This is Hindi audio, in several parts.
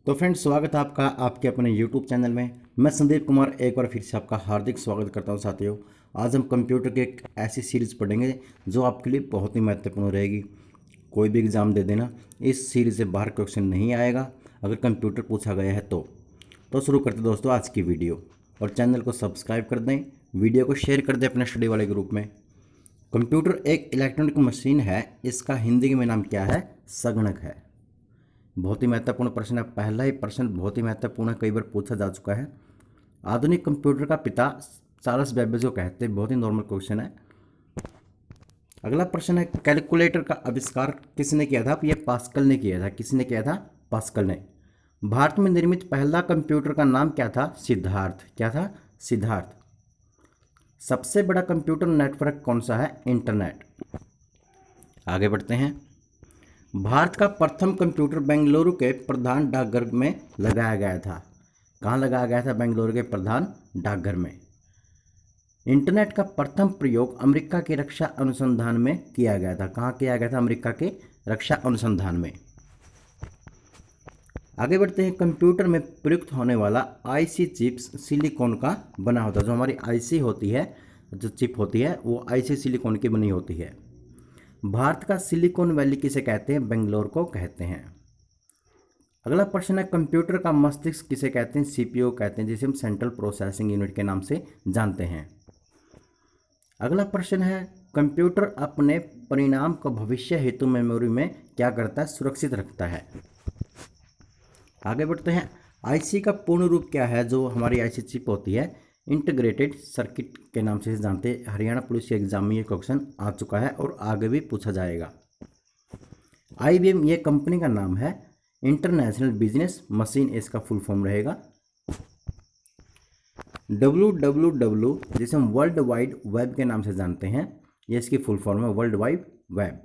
तो फ्रेंड्स, स्वागत है आपका आपके अपने यूट्यूब चैनल में। मैं संदीप कुमार एक बार फिर से आपका हार्दिक स्वागत करता हूं। साथियों, आज हम कंप्यूटर की एक ऐसी सीरीज़ पढ़ेंगे जो आपके लिए बहुत ही महत्वपूर्ण रहेगी। कोई भी एग्ज़ाम दे देना, इस सीरीज़ से बाहर क्वेश्चन नहीं आएगा अगर कंप्यूटर पूछा गया है तो शुरू करते दोस्तों आज की वीडियो। और चैनल को सब्सक्राइब कर दें, वीडियो को शेयर कर दें अपने स्टडी वाले ग्रुप में। कंप्यूटर एक इलेक्ट्रॉनिक मशीन है, इसका हिंदी में नाम क्या है? संगणक है। बहुत ही महत्वपूर्ण प्रश्न है। पहला ही प्रश्न बहुत ही महत्वपूर्ण है, कई बार पूछा जा चुका है। आधुनिक कंप्यूटर का पिता चार्ल्स बेबेज को कहते हैं। बहुत ही नॉर्मल क्वेश्चन है। अगला प्रश्न है, कैलकुलेटर का आविष्कार किसने किया था? ये पास्कल ने किया था। किसने किया था? पास्कल ने। भारत में निर्मित पहला कंप्यूटर का नाम क्या था? सिद्धार्थ। क्या था? सिद्धार्थ। सबसे बड़ा कंप्यूटर नेटवर्क कौन सा है? इंटरनेट। आगे बढ़ते हैं। भारत का प्रथम कंप्यूटर बेंगलुरु के प्रधान डाकघर में लगाया गया था। कहाँ लगाया गया था? बेंगलुरु के प्रधान डाकघर में। इंटरनेट का प्रथम प्रयोग अमेरिका के रक्षा अनुसंधान में किया गया था। कहाँ किया गया था? अमेरिका के रक्षा अनुसंधान में। आगे बढ़ते हैं। कंप्यूटर में प्रयुक्त होने वाला आईसी चिप्स सिलिकॉन का बना होता है। जो हमारी आईसी होती है, जो चिप होती है, वो आईसी सिलिकॉन की बनी होती है। भारत का सिलिकॉन वैली किसे कहते हैं? बेंगलोर को कहते हैं। अगला प्रश्न है, कंप्यूटर का मस्तिष्क किसे कहते हैं? सीपीयू कहते हैं, जिसे हम सेंट्रल प्रोसेसिंग यूनिट के नाम से जानते हैं। अगला प्रश्न है, कंप्यूटर अपने परिणाम को भविष्य हेतु मेमोरी में क्या करता है? सुरक्षित रखता है। आगे बढ़ते हैं। आईसी का पूर्ण रूप क्या है? जो हमारी आईसी चिप होती है, इंटीग्रेटेड सर्किट के नाम से जानते हैं। हरियाणा पुलिस के एग्जाम में ये क्वेश्चन आ चुका है और आगे भी पूछा जाएगा। आईबीएम ये कंपनी का नाम है। इंटरनेशनल बिजनेस मशीन इसका फुल फॉर्म रहेगा। www जिसे हम वर्ल्ड वाइड वेब के नाम से जानते हैं, ये इसकी फुल फॉर्म है, वर्ल्ड वाइड वेब।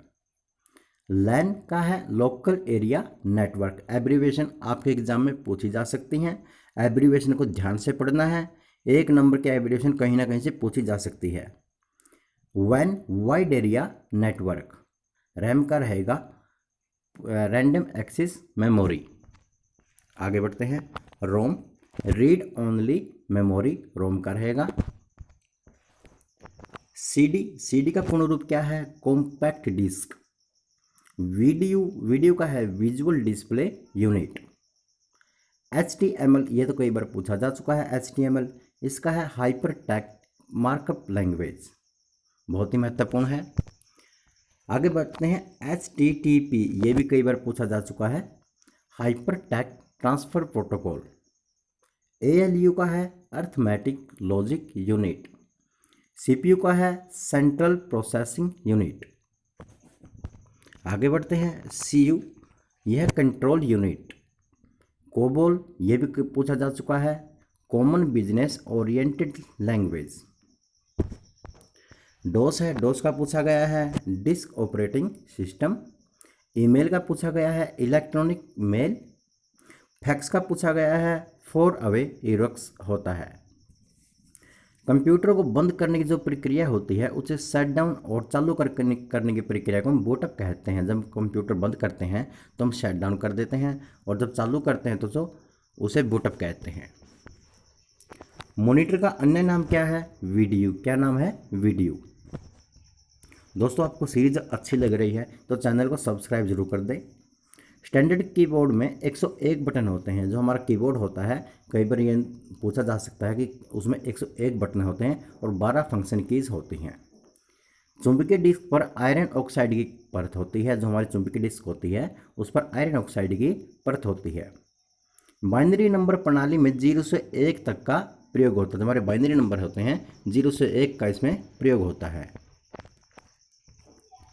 लैन का है लोकल एरिया नेटवर्क। एब्रीविएशन आपके एग्जाम में पूछी जा सकती हैं। एब्रीविएशन को ध्यान से पढ़ना है। एक नंबर की एब्रीविएशन कहीं ना कहीं से पूछी जा सकती है। वैन वाइड एरिया नेटवर्क। रैम का रहेगा रैंडम एक्सेस मेमोरी। आगे बढ़ते हैं। ROM read only memory, ROM का रहेगा। सीडी का पूर्ण रूप क्या है? Compact disc. वीडियो का है विजुअल डिस्प्ले यूनिट। HTML ये तो कई बार पूछा जा चुका है। HTML इसका है हाइपर टेक्स्ट मार्कअप लैंग्वेज, बहुत ही महत्वपूर्ण है। आगे बढ़ते हैं। HTTP ये भी कई बार पूछा जा चुका है, hyper text transfer protocol. ALU का है अर्थमेटिक लॉजिक यूनिट। CPU का है सेंट्रल प्रोसेसिंग यूनिट। आगे बढ़ते हैं। CU यह कंट्रोल यूनिट। कोबोल ये भी पूछा जा चुका है, कॉमन बिजनेस ओरिएंटेड लैंग्वेज। डोस है, डोस का पूछा गया है डिस्क ऑपरेटिंग सिस्टम। ईमेल का पूछा गया है इलेक्ट्रॉनिक मेल। फैक्स का पूछा गया है फॉर अवे इरक्स होता है। कंप्यूटर को बंद करने की जो प्रक्रिया होती है उसे शट डाउन और चालू करने की प्रक्रिया को हम बूटअप कहते हैं। जब कंप्यूटर बंद करते हैं तो हम शट डाउन कर देते हैं, और जब चालू करते हैं तो जो उसे बूटअप कहते हैं। मॉनिटर का अन्य नाम क्या है? वीडियो। क्या नाम है? वीडियो। दोस्तों, आपको सीरीज अच्छी लग रही है तो चैनल को सब्सक्राइब जरूर कर दें। स्टैंडर्ड कीबोर्ड में 101 बटन होते हैं। जो हमारा कीबोर्ड होता है, कई बार ये पूछा जा सकता है कि उसमें 101 बटन होते हैं और 12 फंक्शन कीज होती हैं। चुंबकीय डिस्क पर आयरन ऑक्साइड की परत होती है। जो हमारी चुंबकीय डिस्क होती है उस पर आयरन ऑक्साइड की परत होती है। बाइनरी नंबर प्रणाली में 0 से 1 तक का प्रयोग होता है। हमारे बाइनरी नंबर होते हैं 0 से 1 का इसमें प्रयोग होता है।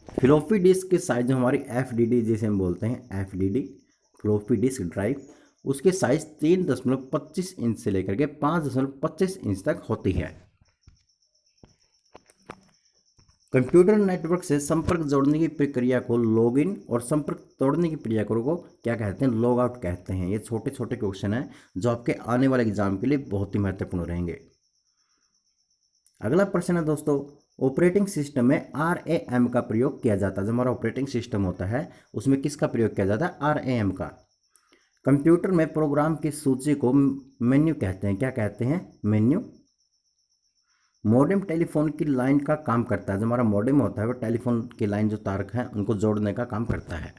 फ्लॉपी डिस्क की साइज जो हमारी FDD जिसे हम बोलते हैं, FDD फ्लॉपी डिस्क ड्राइव, उसकी साइज 3.25 इंच से लेकर के 5.25 इंच तक होती है। कंप्यूटर नेटवर्क से संपर्क जोड़ने की प्रक्रिया को लॉगिन और संपर्क तोड़ने की प्रक्रिया को क्या कहते हैं? लॉग आउट कहते हैं। ये छोटे छोटे क्वेश्चन हैं जो आपके आने वाले एग्जाम के लिए बहुत ही महत्वपूर्ण रहेंगे। अगला प्रश्न है दोस्तों, ऑपरेटिंग सिस्टम में RAM का प्रयोग किया जाता है। जो हमारा ऑपरेटिंग सिस्टम होता है उसमें किसका प्रयोग किया जाता है? RAM का। कंप्यूटर में प्रोग्राम की सूची को मेन्यू कहते हैं। क्या कहते हैं? मेन्यू। मॉडेम टेलीफोन की लाइन का काम करता है। जो हमारा मॉडेम होता है वो टेलीफोन की लाइन जो तार हैं उनको जोड़ने का काम करता है।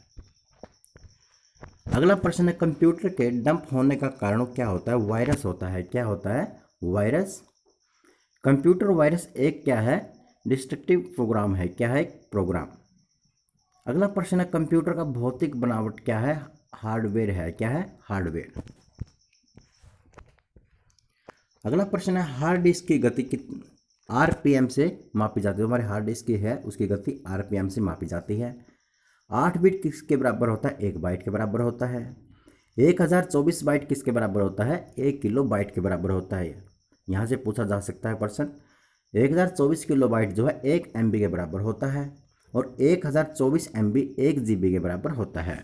अगला प्रश्न है, कंप्यूटर के डंप होने का कारण क्या होता है? वायरस होता है। क्या होता है? वायरस। कंप्यूटर वायरस एक क्या है? डिस्ट्रक्टिव प्रोग्राम है। क्या है? एक प्रोग्राम। अगला प्रश्न है, कंप्यूटर का भौतिक बनावट क्या है? हार्डवेयर है। क्या है? हार्डवेयर। अगला प्रश्न है, हार्ड डिस्क की गति कितनी आरपीएम से मापी जाती है? हमारे हार्ड डिस्क की है उसकी गति आरपीएम से मापी जाती है। 8 बिट किसके बराबर होता है? 1 बाइट के बराबर होता है। 1024 बाइट किसके बराबर होता है? 1 किलो बाइट के बराबर होता है। यहाँ से पूछा जा सकता है प्रश्न। 1024 किलो बाइट जो है 1 MB के बराबर होता है और 1024 MB 1 GB के बराबर होता है।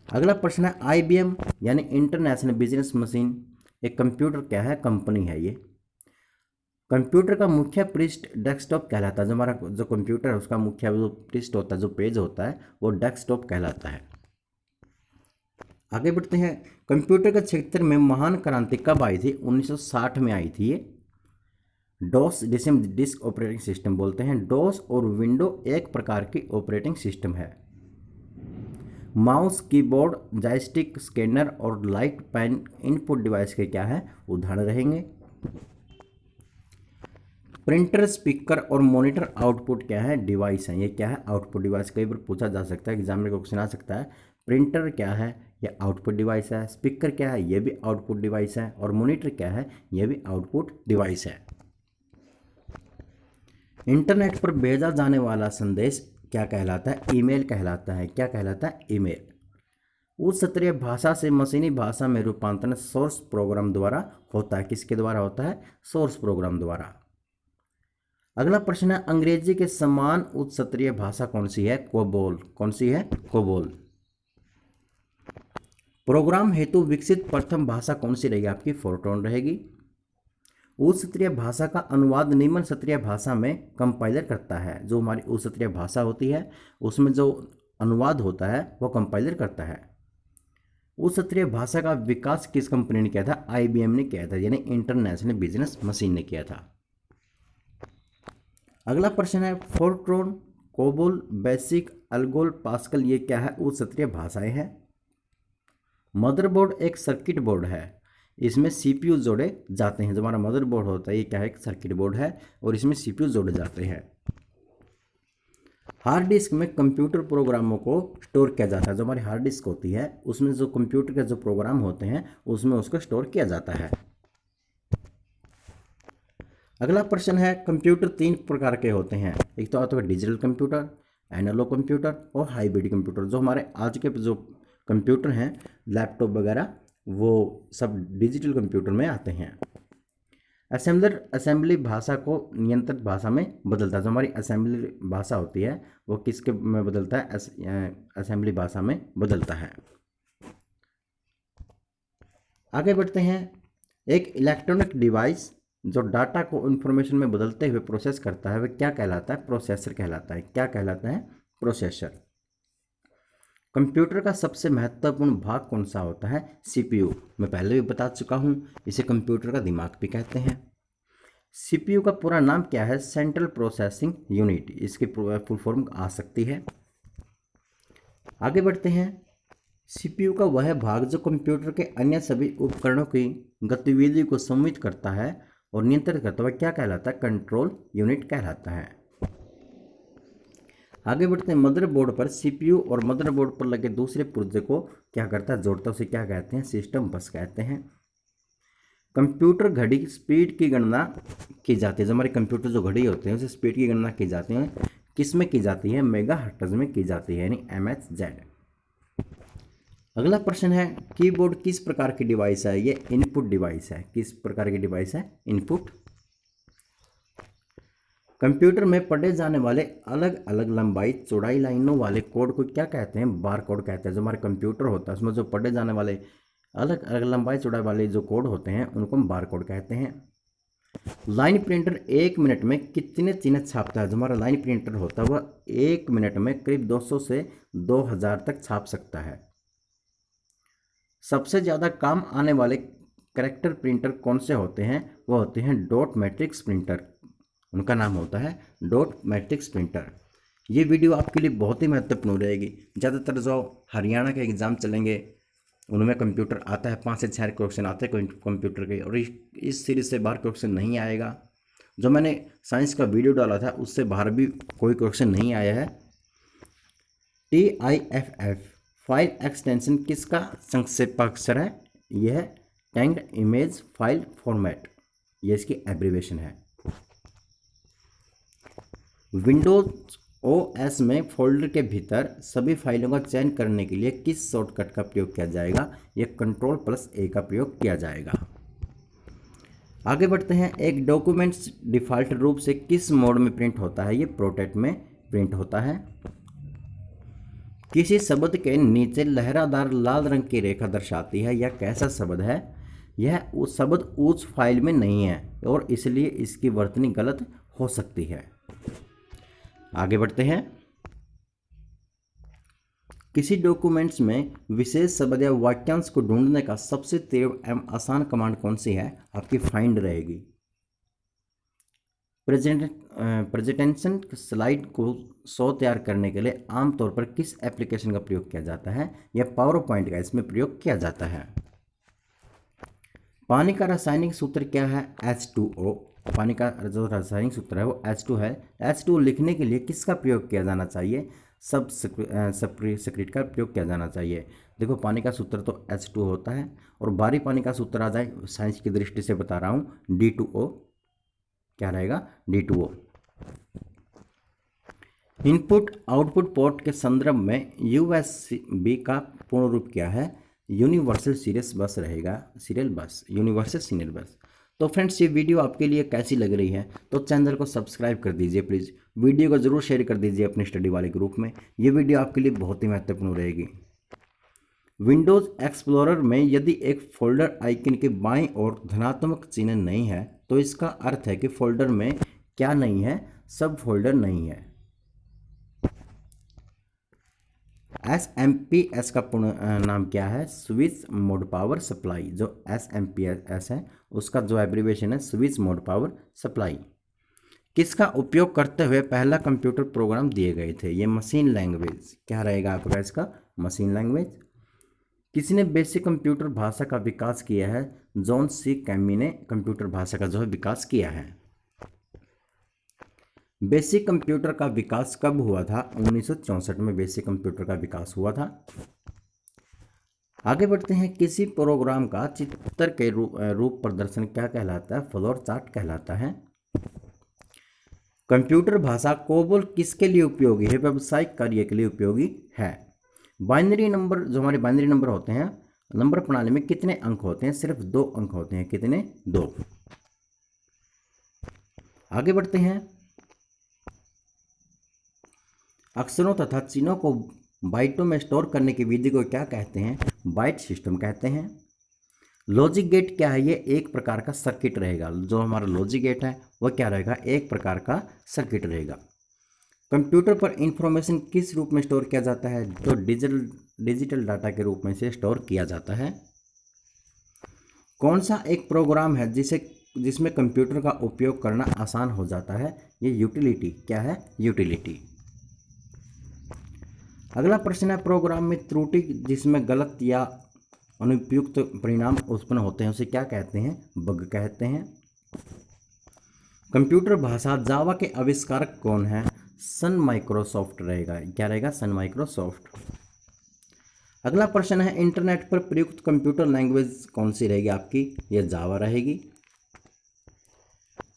अगला प्रश्न है, IBM यानी इंटरनेशनल बिजनेस मशीन एक कंप्यूटर क्या है? कंपनी है ये। कंप्यूटर का मुख्य पृष्ठ डेस्कटॉप कहलाता है। जो हमारा जो कंप्यूटर है उसका मुख्य जो पृष्ठ होता है, जो पेज होता है, वो डेस्कटॉप कहलाता है। आगे बढ़ते हैं, कंप्यूटर के क्षेत्र में महान क्रांति कब आई थी? 1960 में आई थी ये। डॉस जिसे हम डिस्क ऑपरेटिंग सिस्टम बोलते हैं। डॉस और विंडो एक प्रकार की ऑपरेटिंग सिस्टम है। माउस, कीबोर्ड, जॉयस्टिक, स्कैनर और लाइट पेन इनपुट डिवाइस के क्या है? उदाहरण रहेंगे। प्रिंटर, स्पीकर और मॉनिटर आउटपुट क्या है? डिवाइस है। ये क्या है? Output device. कई बार पूछा जा सकता है, एग्जाम में क्वेश्चन आ सकता है। प्रिंटर क्या है? ये आउटपुट डिवाइस है। स्पीकर क्या है? ये भी आउटपुट डिवाइस है। और मॉनिटर क्या है? ये भी आउटपुट डिवाइस है। इंटरनेट पर भेजा जाने वाला संदेश क्या कहलाता है? ईमेल कहलाता है। क्या कहलाता है? ईमेल। उच्च स्तरीय भाषा से मशीनी भाषा में रूपांतरण सोर्स प्रोग्राम द्वारा होता है। किसके द्वारा होता है? सोर्स प्रोग्राम द्वारा। अगला प्रश्न है, अंग्रेजी के समान उच्च स्तरीय भाषा कौन सी है? कोबोल। कौन सी है? कोबोल। प्रोग्राम हेतु विकसित प्रथम भाषा कौन सी रहेगी? आपकी फोरट्रॉन रहेगी। उच्च स्तरीय भाषा का अनुवाद निम्न स्तरीय भाषा में कंपाइलर करता है। जो हमारी उच्च स्तरीय भाषा होती है उसमें जो अनुवाद होता है वो कंपाइलर करता है। उच्च स्तरीय भाषा का विकास किस कंपनी ने किया था? IBM ने किया था, यानी इंटरनेशनल बिजनेस मशीन ने किया था। अगला प्रश्न है, Fortran, COBOL, basic, Algol, pascal ये क्या है? उच्च स्तरीय भाषाएं हैं। मदरबोर्ड एक सर्किट बोर्ड है। इसमें CPU जोड़े जाते हैं। जो हमारा मदरबोर्ड होता है ये क्या है? एक सर्किट बोर्ड है और इसमें CPU जोड़े जाते हैं। हार्ड डिस्क में कंप्यूटर प्रोग्रामों को स्टोर किया जाता है। जो हमारी हार्ड डिस्क होती है उसमें जो कंप्यूटर के जो प्रोग्राम होते हैं उसमें उसको स्टोर किया जाता है। अगला प्रश्न है, कंप्यूटर 3 प्रकार के होते हैं। एक तो आता है डिजिटल कंप्यूटर, एनालॉग कंप्यूटर और हाइब्रिड कंप्यूटर। जो हमारे आज के जो कंप्यूटर हैं, लैपटॉप वगैरह, वो सब डिजिटल कंप्यूटर में आते हैं। असेंबलर असेंबली भाषा को नियंत्रित भाषा में बदलता है। जो हमारी असेंबली भाषा होती है वो किसके में बदलता है? असेंबली भाषा में बदलता है। आगे बढ़ते हैं, एक इलेक्ट्रॉनिक डिवाइस जो डाटा को इंफॉर्मेशन में बदलते हुए प्रोसेस करता है वह क्या कहलाता है? प्रोसेसर कहलाता है। क्या कहलाता है? प्रोसेसर। कंप्यूटर का सबसे महत्वपूर्ण भाग कौन सा होता है? CPU। मैं पहले भी बता चुका हूँ, इसे कंप्यूटर का दिमाग भी कहते हैं। CPU का पूरा नाम क्या है? Central processing unit. इसकी फुल फॉर्म आ सकती है। आगे बढ़ते हैं, CPU का वह भाग जो कंप्यूटर के अन्य सभी उपकरणों की गतिविधि को समन्वित करता है और नियंत्रित करता है, क्या कहलाता है? कंट्रोल यूनिट कहलाता है। आगे बढ़ते हैं, मदरबोर्ड पर CPU और मदरबोर्ड पर लगे दूसरे पुर्जे को क्या करता है? जोड़ता है। उसे क्या कहते हैं? सिस्टम बस कहते हैं। कंप्यूटर घड़ी स्पीड की गणना की जाती है। जो हमारे कंप्यूटर जो घड़ी होते हैं उसे स्पीड की गणना की जाती है। किस में की जाती है? मेगाहर्ट्ज में की जाती है, यानी MHz। अगला प्रश्न है, कीबोर्ड किस प्रकार की डिवाइस है? ये इनपुट डिवाइस है। किस प्रकार की डिवाइस है? इनपुट। कंप्यूटर में पढ़े जाने वाले अलग अलग लंबाई चौड़ाई लाइनों वाले कोड को क्या कहते हैं? बार कोड कहते हैं। जो हमारे कंप्यूटर होता है उसमें जो पढ़े जाने वाले अलग अलग लंबाई चौड़ाई वाले जो कोड होते हैं उनको हम बार कोड कहते हैं। लाइन प्रिंटर 1 मिनट में कितने चिन्ह छापता है? जो हमारा लाइन प्रिंटर होता है वह 1 मिनट में करीब 200 से 2000 तक छाप सकता है। सबसे ज़्यादा काम आने वाले कैरेक्टर प्रिंटर कौन से होते हैं? वो होते हैं डॉट मैट्रिक्स प्रिंटर। उनका नाम होता है डॉट मैट्रिक्स प्रिंटर। ये वीडियो आपके लिए बहुत ही महत्वपूर्ण रहेगी। ज़्यादातर जो हरियाणा के एग्ज़ाम चलेंगे उनमें कंप्यूटर आता है, 5 से 6 क्वेश्चन आते हैं कंप्यूटर के, और इस सीरीज़ से बाहर क्वेश्चन नहीं आएगा। जो मैंने साइंस का वीडियो डाला था उससे बाहर भी कोई क्वेश्चन नहीं आया है। TIFF फाइल एक्सटेंशन किसका संक्षेपाक्षर है? यह है टैग्ड इमेज फाइल फॉर्मेट, ये इसकी एब्रीवेशन है। विंडोज OS में फोल्डर के भीतर सभी फाइलों का चयन करने के लिए किस शॉर्टकट का प्रयोग किया जाएगा? यह Ctrl+A का प्रयोग किया जाएगा। आगे बढ़ते हैं। एक डॉक्यूमेंट्स डिफ़ॉल्ट रूप से किस मोड में प्रिंट होता है? ये प्रोटेक्ट में प्रिंट होता है। किसी शब्द के नीचे लहरादार लाल रंग की रेखा दर्शाती है, यह कैसा शब्द है? यह उस शब्द उस फाइल में नहीं है और इसलिए इसकी वर्तनी गलत हो सकती है। आगे बढ़ते हैं। किसी डॉक्यूमेंट्स में विशेष शब्द या वाक्यांश को ढूंढने का सबसे तेज एवं आसान कमांड कौन सी है? आपकी फाइंड रहेगी। प्रेजेंटेशन स्लाइड को शो तैयार करने के लिए आमतौर पर किस एप्लीकेशन का प्रयोग किया जाता है? यह पावर पॉइंट का इसमें प्रयोग किया जाता है। पानी का रासायनिक सूत्र क्या है? H2O। पानी का जो रासायनिक सूत्र है वो H2 है। H2 लिखने के लिए किसका प्रयोग किया जाना चाहिए? सब सेक्रेट का प्रयोग किया जाना चाहिए। देखो पानी का सूत्र तो H2 होता है, और बाहरी पानी का सूत्र आ जाए साइंस की दृष्टि से बता रहा हूँ, D2O। क्या रहेगा? D2O। इनपुट आउटपुट पोर्ट के संदर्भ में USB का पूर्ण रूप क्या है? यूनिवर्सल सीरियल बस रहेगा, सीरियल बस, यूनिवर्सल सीरियल बस। तो फ्रेंड्स, ये वीडियो आपके लिए कैसी लग रही है? तो चैनल को सब्सक्राइब कर दीजिए प्लीज़। वीडियो को ज़रूर शेयर कर दीजिए अपने स्टडी वाले ग्रुप में। ये वीडियो आपके लिए बहुत ही महत्वपूर्ण रहेगी। विंडोज़ एक्सप्लोरर में यदि एक फोल्डर आइकन के बाईं ओर धनात्मक चिन्ह नहीं है तो इसका अर्थ है कि फोल्डर में क्या नहीं है? सब फोल्डर नहीं है। SMPS का पूर्ण नाम क्या है? Switch mode power supply. जो SMPS है उसका जो एब्रीवेशन है स्विच मोड पावर सप्लाई। किसका उपयोग करते हुए पहला कंप्यूटर प्रोग्राम दिए गए थे? ये मशीन लैंग्वेज। क्या रहेगा आपका इसका? Machine language. किसने बेसिक कंप्यूटर भाषा का विकास किया है? जॉन सी कैमी ने कंप्यूटर भाषा का जो है विकास किया है। बेसिक कंप्यूटर का विकास कब हुआ था? 1964 में बेसिक कंप्यूटर का विकास हुआ था। आगे बढ़ते हैं। किसी प्रोग्राम का चित्र के रूप प्रदर्शन क्या कहलाता है? फ्लोर चार्ट कहलाता है। कंप्यूटर भाषा कोबोल किसके लिए उपयोगी है? व्यावसायिक कार्य के लिए उपयोगी है। बाइनरी नंबर, जो हमारे बाइनरी नंबर होते हैं, नंबर प्रणाली में कितने अंक होते हैं? सिर्फ 2 अंक होते हैं। कितने? 2। आगे बढ़ते हैं। अक्षरों तथा चिन्हों को बाइटों में स्टोर करने की विधि को क्या कहते हैं? बाइट सिस्टम कहते हैं। लॉजिक गेट क्या है? ये एक प्रकार का सर्किट रहेगा। जो हमारा लॉजिक गेट है वह क्या रहेगा? एक प्रकार का सर्किट रहेगा। कंप्यूटर पर इंफॉर्मेशन किस रूप में स्टोर किया जाता है? तो डिजिटल डाटा के रूप में से स्टोर किया जाता है। कौन सा एक प्रोग्राम है जिसमें कंप्यूटर का उपयोग करना आसान हो जाता है? ये यूटिलिटी। क्या है? यूटिलिटी। अगला प्रश्न है, प्रोग्राम में त्रुटि जिसमें गलत या अनुपयुक्त परिणाम उत्पन्न होते हैं उसे क्या कहते हैं? बग कहते हैं। कंप्यूटर भाषा जावा के आविष्कारक कौन है? सन माइक्रोसॉफ्ट रहेगा। क्या रहेगा? सन माइक्रोसॉफ्ट। अगला प्रश्न है, इंटरनेट पर प्रयुक्त कंप्यूटर लैंग्वेज कौन सी रहेगी आपकी? यह जावा रहेगी।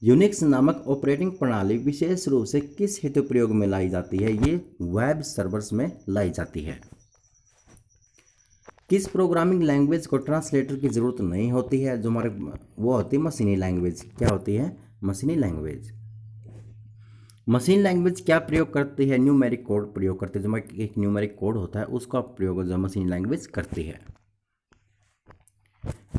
यूनिक्स नामक ऑपरेटिंग प्रणाली विशेष रूप से किस हेतु प्रयोग में लाई जाती है? ये वेब सर्वर्स में लाई जाती है। किस प्रोग्रामिंग लैंग्वेज को ट्रांसलेटर की ज़रूरत नहीं होती है? जो हमारे वो होती है मशीनी लैंग्वेज। क्या होती है? मशीनी लैंग्वेज। मशीन लैंग्वेज क्या प्रयोग करती है? न्यूमेरिक कोड प्रयोग करती है। जो एक न्यूमेरिक कोड होता है उसका प्रयोग जो मशीन लैंग्वेज करती है।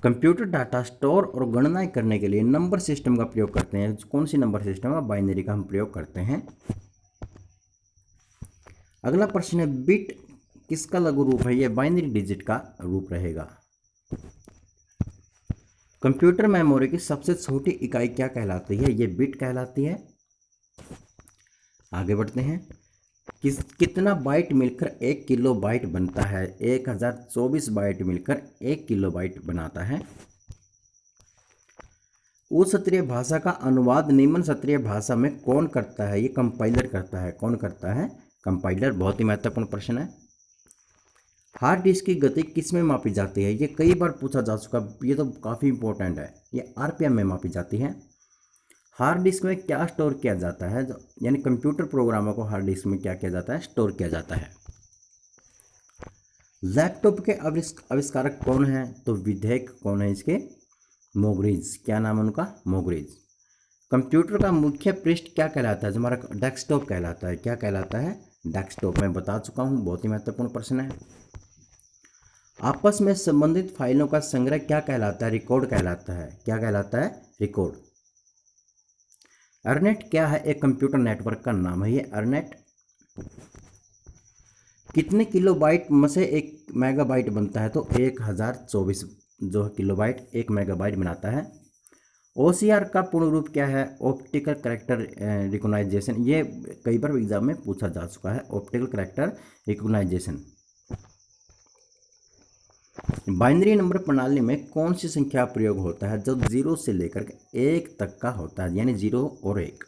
कंप्यूटर डाटा स्टोर और गणनाएं करने के लिए नंबर सिस्टम का प्रयोग करते हैं। कौन सी नंबर सिस्टम है? बाइनरी का हम प्रयोग करते हैं। अगला प्रश्न है, बिट किसका लघु रूप है? यह बाइनरी डिजिट का रूप रहेगा। कंप्यूटर मेमोरी की सबसे छोटी इकाई क्या कहलाती है? ये बिट कहलाती है। आगे बढ़ते हैं। कितना बाइट मिलकर 1 किलोबाइट बनता है? 1024 बाइट मिलकर 1 किलोबाइट बनाता है। उच्च क्षत्रिय भाषा का अनुवाद निम्न क्षत्रिय भाषा में कौन करता है? ये कंपाइलर करता है। कौन करता है? कंपाइलर। बहुत ही महत्वपूर्ण प्रश्न है। हार्ड डिस्क की गति किस में मापी जाती है? ये कई बार पूछा जा चुका, ये तो काफ़ी इंपॉर्टेंट है। ये आरपीएम में मापी जाती है। हार्ड डिस्क में क्या स्टोर किया जाता है? यानी कंप्यूटर प्रोग्रामों को हार्ड डिस्क में क्या किया जाता है? स्टोर किया जाता है। लैपटॉप के आविष्कारक कौन है? तो विधेयक कौन है इसके? मोगरीज। क्या नाम है उनका? मोगरीज। कंप्यूटर का मुख्य पृष्ठ क्या कहलाता है? जो हमारा डेस्कटॉप कहलाता है। क्या कहलाता है? डेस्कटॉप। मैं बता चुका हूँ, बहुत ही महत्वपूर्ण प्रश्न है। आपस में संबंधित फाइलों का संग्रह क्या कहलाता है? रिकॉर्ड कहलाता है। क्या कहलाता है? रिकॉर्ड। अर्नेट क्या है? एक कंप्यूटर नेटवर्क का नाम है ये अर्नेट। कितने किलोबाइट में से 1 मेगाबाइट बनता है? तो 1024 जो किलोबाइट 1 मेगाबाइट बनाता है। OCR का पूर्ण रूप क्या है? Optical character recognition. ये कई बार एग्जाम में पूछा जा चुका है, optical character recognition. Binary number प्रणाली में कौन सी संख्या प्रयोग होता है? जो 0 से लेकर 1 तक का होता है, यानी 0 और 1।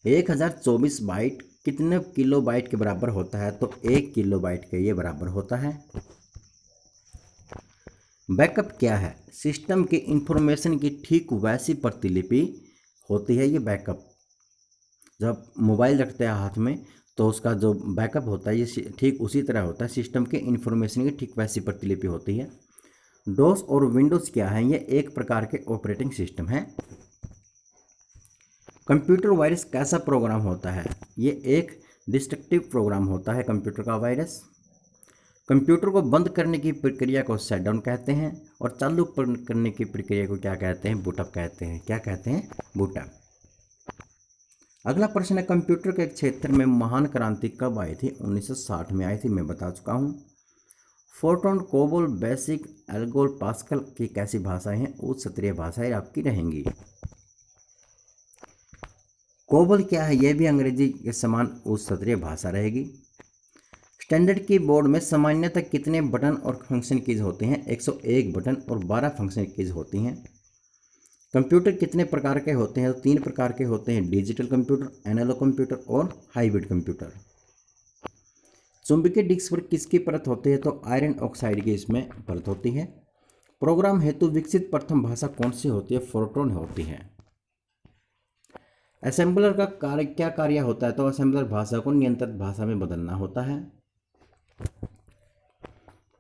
1024 बाइट कितने किलोबाइट के बराबर होता है? तो 1 किलोबाइट के ये बराबर होता है। बैकअप क्या है? सिस्टम की इंफॉर्मेशन की ठीक वैसी प्रतिलिपि होती है ये बैकअप। जब मोबाइल रखते हैं हाथ में तो उसका जो बैकअप होता है ये ठीक उसी तरह होता है। सिस्टम के इंफॉर्मेशन की ठीक वैसी प्रतिलिपि होती है। डोस और विंडोज़ क्या है? ये एक प्रकार के ऑपरेटिंग सिस्टम है। कंप्यूटर वायरस कैसा प्रोग्राम होता है? ये एक डिस्ट्रक्टिव प्रोग्राम होता है कंप्यूटर का वायरस। कंप्यूटर को बंद करने की प्रक्रिया को शटडाउन कहते हैं और चालू करने की प्रक्रिया को क्या कहते हैं? बूटअप कहते हैं। क्या कहते हैं? बूटअप। अगला प्रश्न है, कंप्यूटर के क्षेत्र में महान क्रांति कब आई थी? 1960 में आई थी। मैं बता चुका हूँ। Fortran, COBOL, basic, ALGOL, pascal की कैसी भाषाएं हैं? उच्च क्षत्रिय भाषाएं आपकी रहेंगी। कोबोल क्या है? यह भी अंग्रेजी के समान उच्च क्षत्रिय भाषा रहेगी। स्टैंडर्ड कीबोर्ड में सामान्यतः कितने बटन और फंक्शन कीज होते हैं? 101 बटन और 12 फंक्शन कीज होती हैं। कंप्यूटर कितने प्रकार के होते हैं? तो 3 प्रकार के होते हैं, डिजिटल कंप्यूटर, एनालॉग कंप्यूटर और हाइब्रिड कंप्यूटर। चुंबकीय डिस्क पर किसकी परत होती है? तो आयरन ऑक्साइड की इसमें परत होती है। प्रोग्राम हेतु विकसित प्रथम भाषा कौन सी होती है? फोर्ट्रॉन होती है। असेंबलर का क्या कार्य होता है? तो असेंबलर भाषा को नियंत्रित भाषा में बदलना होता है।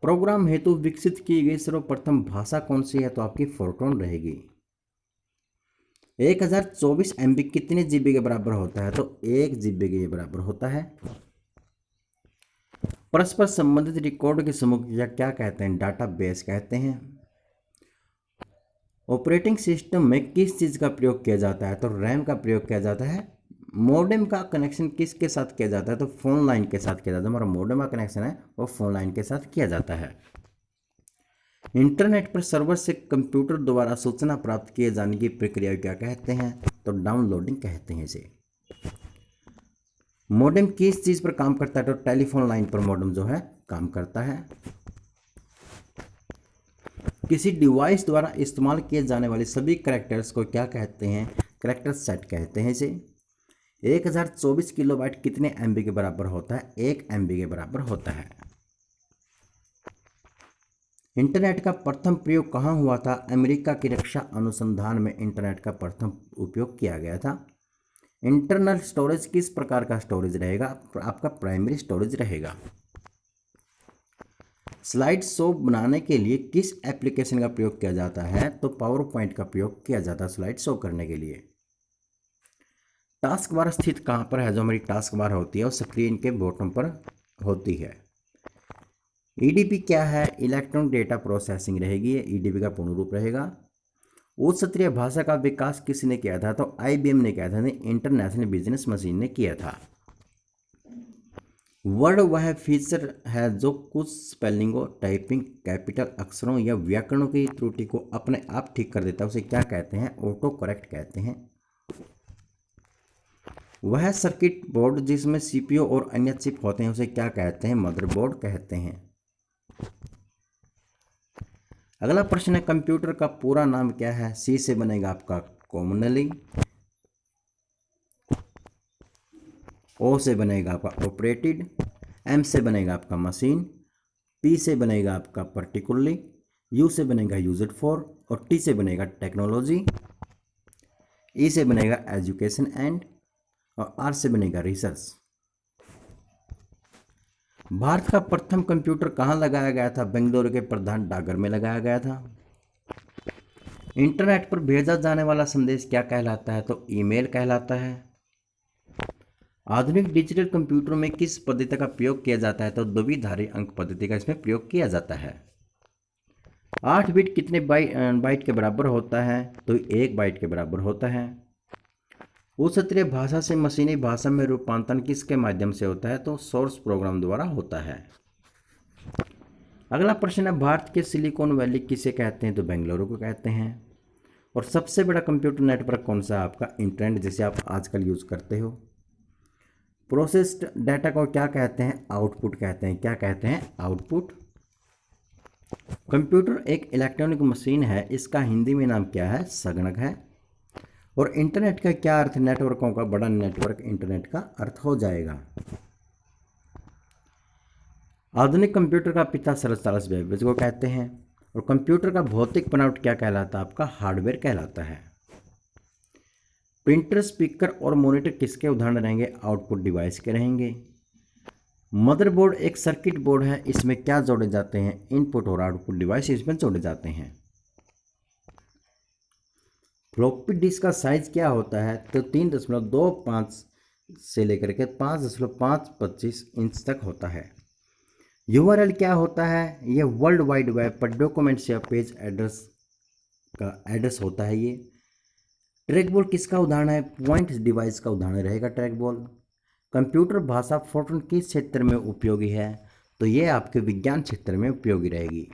प्रोग्राम हेतु विकसित की गई सर्वप्रथम भाषा कौन सी है? तो आपकी फोर्ट्रॉन रहेगी। 1024 MB कितने GB के बराबर होता है? तो 1 GB के बराबर होता है। परस्पर संबंधित रिकॉर्ड के समूह को क्या कहते हैं? डाटाबेस कहते हैं। ऑपरेटिंग सिस्टम में किस चीज़ का प्रयोग किया जाता है? तो रैम का प्रयोग किया जाता है। मॉडेम का कनेक्शन किसके साथ किया जाता है? तो फोन लाइन के साथ किया जाता है। हमारा मॉडेम का कनेक्शन है वो फोन लाइन के साथ किया जाता है। इंटरनेट पर सर्वर से कंप्यूटर द्वारा सूचना प्राप्त किए जाने की प्रक्रिया क्या कहते हैं? तो डाउनलोडिंग कहते हैं इसे। मॉडेम किस चीज़ पर काम करता है? तो टेलीफोन लाइन पर मॉडेम जो है काम करता है। किसी डिवाइस द्वारा इस्तेमाल किए जाने वाले सभी कैरेक्टर्स को क्या कहते हैं? कैरेक्टर सेट कहते हैं इसे। 1024 किलोबाइट कितने MB के बराबर होता है? 1 MB के बराबर होता है। इंटरनेट का प्रथम प्रयोग कहाँ हुआ था? अमेरिका की रक्षा अनुसंधान में इंटरनेट का प्रथम उपयोग किया गया था। इंटरनल स्टोरेज किस प्रकार का स्टोरेज रहेगा? आपका प्राइमरी स्टोरेज रहेगा। स्लाइड शो बनाने के लिए किस एप्लीकेशन का प्रयोग किया जाता है? तो पावर पॉइंट का प्रयोग किया जाता है स्लाइड शो करने के लिए। टास्क बार स्थित कहाँ पर है? जो हमारी टास्क बार होती है वो स्क्रीन के बॉटम पर होती है। EDP क्या है? इलेक्ट्रॉनिक डेटा प्रोसेसिंग रहेगी। ये EDP का पूर्ण रूप रहेगा। उच्च क्षत्रिय भाषा का विकास किसने किया था? तो IBM ने किया था। इंटरनेशनल बिजनेस मशीन ने किया था। वर्ड वह फीचर है जो कुछ स्पेलिंगों, टाइपिंग, कैपिटल अक्षरों या व्याकरणों की त्रुटि को अपने आप ठीक कर देता है, उसे क्या कहते हैं? ऑटो करेक्ट कहते हैं। वह सर्किट बोर्ड जिसमें सीपीयू और अन्य चिप होते हैं, उसे क्या कहते हैं? मदरबोर्ड कहते हैं। अगला प्रश्न है, कंप्यूटर का पूरा नाम क्या है? सी से बनेगा आपका कॉमनली, ओ से बनेगा आपका ऑपरेटेड, एम से बनेगा आपका मशीन, पी से बनेगा आपका पर्टिकुलरली, यू से बनेगा यूज्ड फॉर, और टी से बनेगा टेक्नोलॉजी, ई से बनेगा एजुकेशन एंड, और आर से बनेगा रिसर्च। भारत का प्रथम कंप्यूटर कहाँ लगाया गया था? बेंगलुरु के प्रधान डाकघर में लगाया गया था। इंटरनेट पर भेजा जाने वाला संदेश क्या कहलाता है? तो ईमेल कहलाता है। आधुनिक डिजिटल कंप्यूटर में किस पद्धति का प्रयोग किया जाता है? तो द्विधारी अंक पद्धति का इसमें प्रयोग किया जाता है। 8 बिट कितने बाइट के बराबर होता है? तो 1 बाइट के बराबर होता है। उच्चस्तरीय भाषा से मशीनी भाषा में रूपांतरण किसके माध्यम से होता है? तो सोर्स प्रोग्राम द्वारा होता है। अगला प्रश्न है, भारत के सिलिकॉन वैली किसे कहते हैं? तो बेंगलुरु को कहते हैं। और सबसे बड़ा कंप्यूटर नेटवर्क कौन सा है? आपका इंटरनेट, जिसे आप आजकल यूज करते हो। प्रोसेस्ड डाटा को क्या कहते हैं? आउटपुट कहते हैं। क्या कहते हैं? आउटपुट। कंप्यूटर एक इलेक्ट्रॉनिक मशीन है, इसका हिंदी में नाम क्या है? संगणक है। और इंटरनेट का क्या अर्थ? नेटवर्कों का बड़ा नेटवर्क इंटरनेट का अर्थ हो जाएगा। आधुनिक कंप्यूटर का पिता सर चार्ल्स बेबेज को कहते हैं। और कंप्यूटर का भौतिक बनावट क्या कहलाता है? आपका हार्डवेयर कहलाता है। प्रिंटर, स्पीकर और मॉनिटर किसके उदाहरण रहेंगे? आउटपुट डिवाइस के रहेंगे। मदरबोर्ड एक सर्किट बोर्ड है, इसमें क्या जोड़े जाते हैं? इनपुट और आउटपुट डिवाइस इसमें जोड़े जाते हैं। फ्लॉपी डिस्क का साइज क्या होता है? तो 3.25 से लेकर के 5.525 इंच तक होता है। यूआरएल क्या होता है? यह वर्ल्ड वाइड वेब पर डॉक्यूमेंट्स या पेज एड्रेस का एड्रेस होता है। ये ट्रैकबॉल किसका उदाहरण है? पॉइंट डिवाइस का उदाहरण रहेगा ट्रैकबॉल। कंप्यूटर भाषा फोर्ट्रन किस क्षेत्र में उपयोगी है? तो ये आपके विज्ञान क्षेत्र में उपयोगी रहेगी।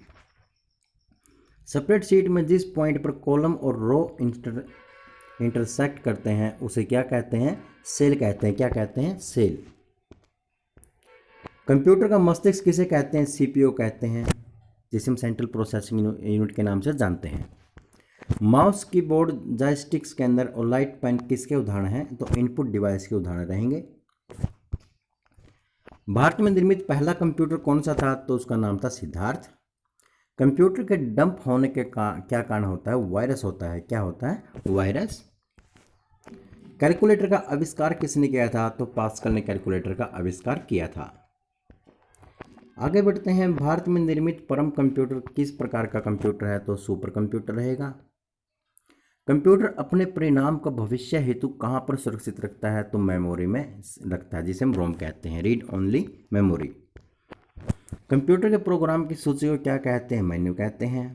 स्प्रेडशीट में जिस पॉइंट पर कॉलम और रो इंटरसेक्ट करते हैं उसे क्या कहते हैं? सेल कहते हैं। क्या कहते हैं? सेल। कंप्यूटर का मस्तिष्क किसे कहते हैं? सीपीयू कहते हैं, जिसे हम सेंट्रल प्रोसेसिंग यूनिट के नाम से जानते हैं। माउस, कीबोर्ड, जॉयस्टिक्स के अंदर और लाइट पेन किसके उदाहरण हैं? तो इनपुट डिवाइस के उदाहरण रहेंगे। भारत में निर्मित पहला कंप्यूटर कौन सा था? तो उसका नाम था सिद्धार्थ। कंप्यूटर के डंप होने के क्या कारण होता है? वायरस होता है। क्या होता है? वायरस। कैलकुलेटर का आविष्कार किसने किया था? तो पास्कल ने कैलकुलेटर का आविष्कार किया था। आगे बढ़ते हैं, भारत में निर्मित परम कंप्यूटर किस प्रकार का कंप्यूटर है? तो सुपर कंप्यूटर रहेगा। कंप्यूटर अपने परिणाम को भविष्य हेतु कहाँ पर सुरक्षित रखता है? तो मेमोरी में रखता है, जिसे हम रोम कहते हैं, रीड ओनली मेमोरी। कंप्यूटर के प्रोग्राम की सूची को क्या कहते हैं? मेन्यू कहते हैं।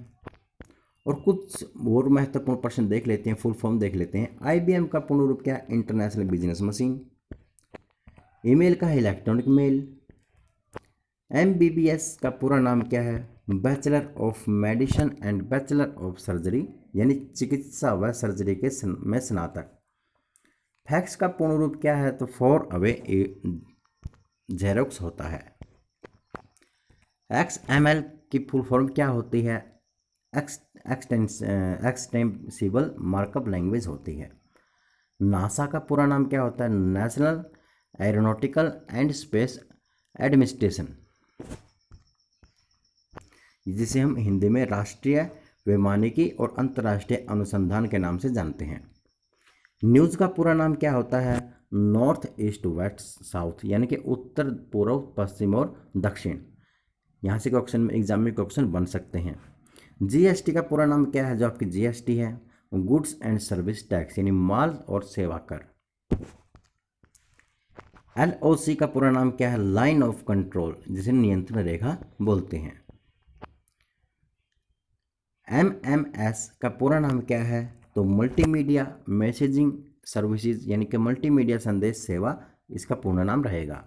और कुछ और महत्वपूर्ण प्रश्न देख लेते हैं, फुल फॉर्म देख लेते हैं। आईबीएम का पूर्ण रूप क्या है? International business machine. ईमेल का है इलेक्ट्रॉनिक मेल। एमबीबीएस का पूरा नाम क्या है? Bachelor of medicine and bachelor of surgery, यानी चिकित्सा व सर्जरी के में स्नातक। फैक्स का पूर्ण रूप क्या है? तो फॉर अवे जेरोक्स होता है। XML की फुल फॉर्म क्या होती है? एक्सटेंसिबल मार्कअप लैंग्वेज होती है। नासा का पूरा नाम क्या होता है? National aeronautical and space administration, जिसे हम हिंदी में राष्ट्रीय वैमानिकी और अंतर्राष्ट्रीय अनुसंधान के नाम से जानते हैं। न्यूज़ का पूरा नाम क्या होता है? नॉर्थ ईस्ट वेस्ट साउथ, यानी कि उत्तर पूर्व पश्चिम और दक्षिण। यहाँ से क्वेश्चन में एग्जाम में क्वेश्चन बन सकते हैं। जीएसटी का पूरा नाम क्या है? जो आपकी जीएसटी है, गुड्स एंड सर्विस टैक्स, यानी माल और सेवा कर। एलओसी का पूरा नाम क्या है? लाइन ऑफ कंट्रोल, जिसे नियंत्रण रेखा बोलते हैं। एमएमएस का पूरा नाम क्या है? तो मल्टीमीडिया मैसेजिंग सर्विसेज, यानी कि मल्टीमीडिया संदेश सेवा इसका पूर्ण नाम रहेगा।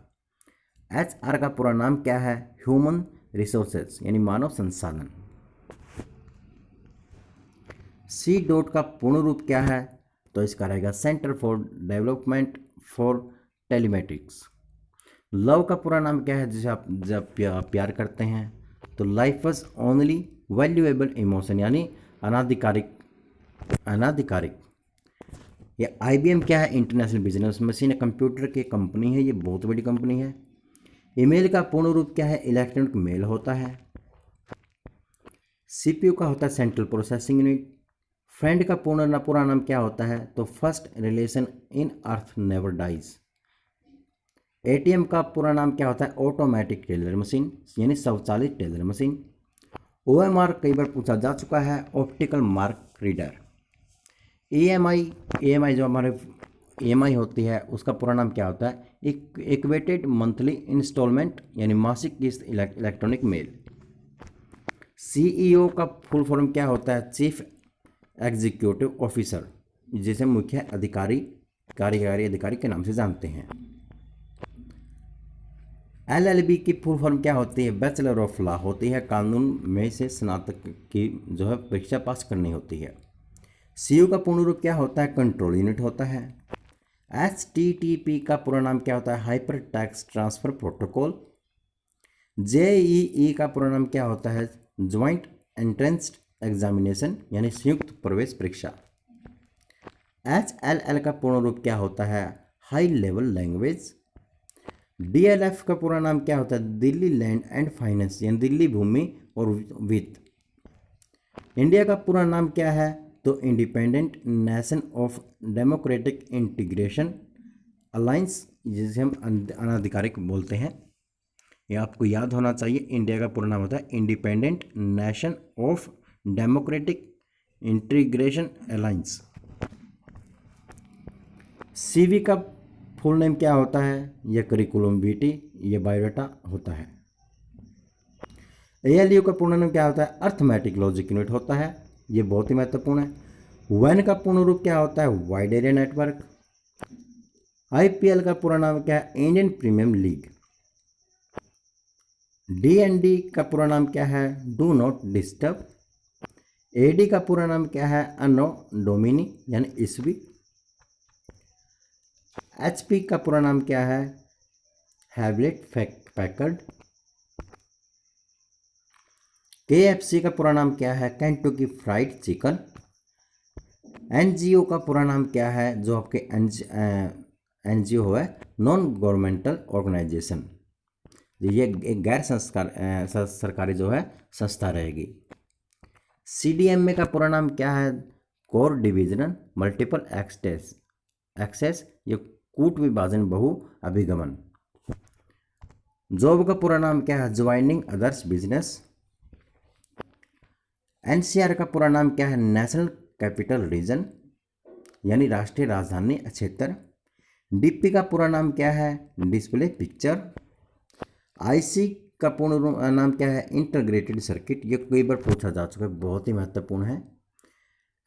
HR का पूरा नाम क्या है? ह्यूमन रिसोर्सेज यानी मानव संसाधन। C. का पूर्ण रूप क्या है? तो इसका रहेगा centre for development for telemetrics. लव का पूरा नाम क्या है जिसे आप जब प्यार करते हैं? तो life was only valuable emotion यानी अनाधिकारिक। ये IBM क्या है? इंटरनेशनल बिजनेस मशीन कंप्यूटर की कंपनी है, ये बहुत बड़ी कंपनी है। ईमेल का पूर्ण रूप क्या है? इलेक्ट्रॉनिक मेल होता है। CPU का होता है सेंट्रल प्रोसेसिंग यूनिट। फ्रेंड का पूरा नाम क्या होता है? तो first relation in earth never dies. ATM का पूरा नाम क्या होता है? ऑटोमेटिक टेलर मशीन यानी स्वचालित टेलर मशीन। OMR कई बार पूछा जा चुका है, ऑप्टिकल मार्क रीडर। EMI जो हमारे EMI होती है उसका पूरा नाम क्या होता है? इक्वेटेड मंथली इंस्टॉलमेंट यानी मासिक किस्त इलेक्ट्रॉनिक मेल। CEO का फुल फॉर्म क्या होता है? चीफ एग्जीक्यूटिव ऑफिसर, जिसे मुख्य अधिकारी कार्यकारी अधिकारी के नाम से जानते हैं। LLB की फुल फॉर्म क्या होती है? बैचलर ऑफ लॉ होती है, कानून में से स्नातक की जो है परीक्षा पास करनी होती है। CU का पूर्ण रूप क्या होता है? कंट्रोल यूनिट होता है। HTTP का पूरा नाम क्या होता है? Hyper text transfer protocol. JEE का पूरा नाम क्या होता है? ज्वाइंट एंट्रेंस एग्जामिनेशन यानी संयुक्त प्रवेश परीक्षा। HLL का पूर्ण रूप क्या होता है? High level language. DLF का पूरा नाम क्या होता है? दिल्ली लैंड एंड फाइनेंस यानी दिल्ली भूमि और वित्त। इंडिया का पूरा नाम क्या है? तो independent nation of democratic integration alliance, जिसे हम अनाधिकारिक बोलते हैं। ये आपको याद होना चाहिए। इंडिया का पूरा नाम होता है independent nation of democratic integration alliance. CV का फुल नेम क्या होता है? यह करिकुलम विटे, ये बायोडाटा होता है। ALU का पूर्ण नाम क्या होता है? अर्थमेटिक लॉजिक यूनिट होता है, ये बहुत ही महत्वपूर्ण है। WAN का पूर्ण रूप क्या होता है? Wide area network. IPL का पूरा नाम क्या है? Indian premium league. DND का पूरा नाम क्या है? Do not disturb. AD का पूरा नाम क्या है? अनो डोमिनी यानी ईस्वी। HP का पूरा नाम क्या है? Hewlett Packard. KFC का पूरा नाम क्या है? Kentucky fried chicken. NGO का पूरा नाम क्या है? जो आपके NGO है, नॉन गवर्नमेंटल ऑर्गेनाइजेशन, ये एक गैर सरकारी जो है संस्था रहेगी। CDMA का पूरा नाम क्या है? कोर डिविजनल मल्टीपल एक्सेस, ये कूट विभाजन बहु अभिगमन। जॉब का पूरा नाम क्या है? Joining others business. NCR का पूरा नाम क्या है? नेशनल कैपिटल रीजन यानी राष्ट्रीय राजधानी क्षेत्र। DP का पूरा नाम क्या है? Display picture. IC का पूर्ण नाम क्या है? इंटीग्रेटेड सर्किट, ये कई बार पूछा जा चुका है, बहुत ही महत्वपूर्ण है।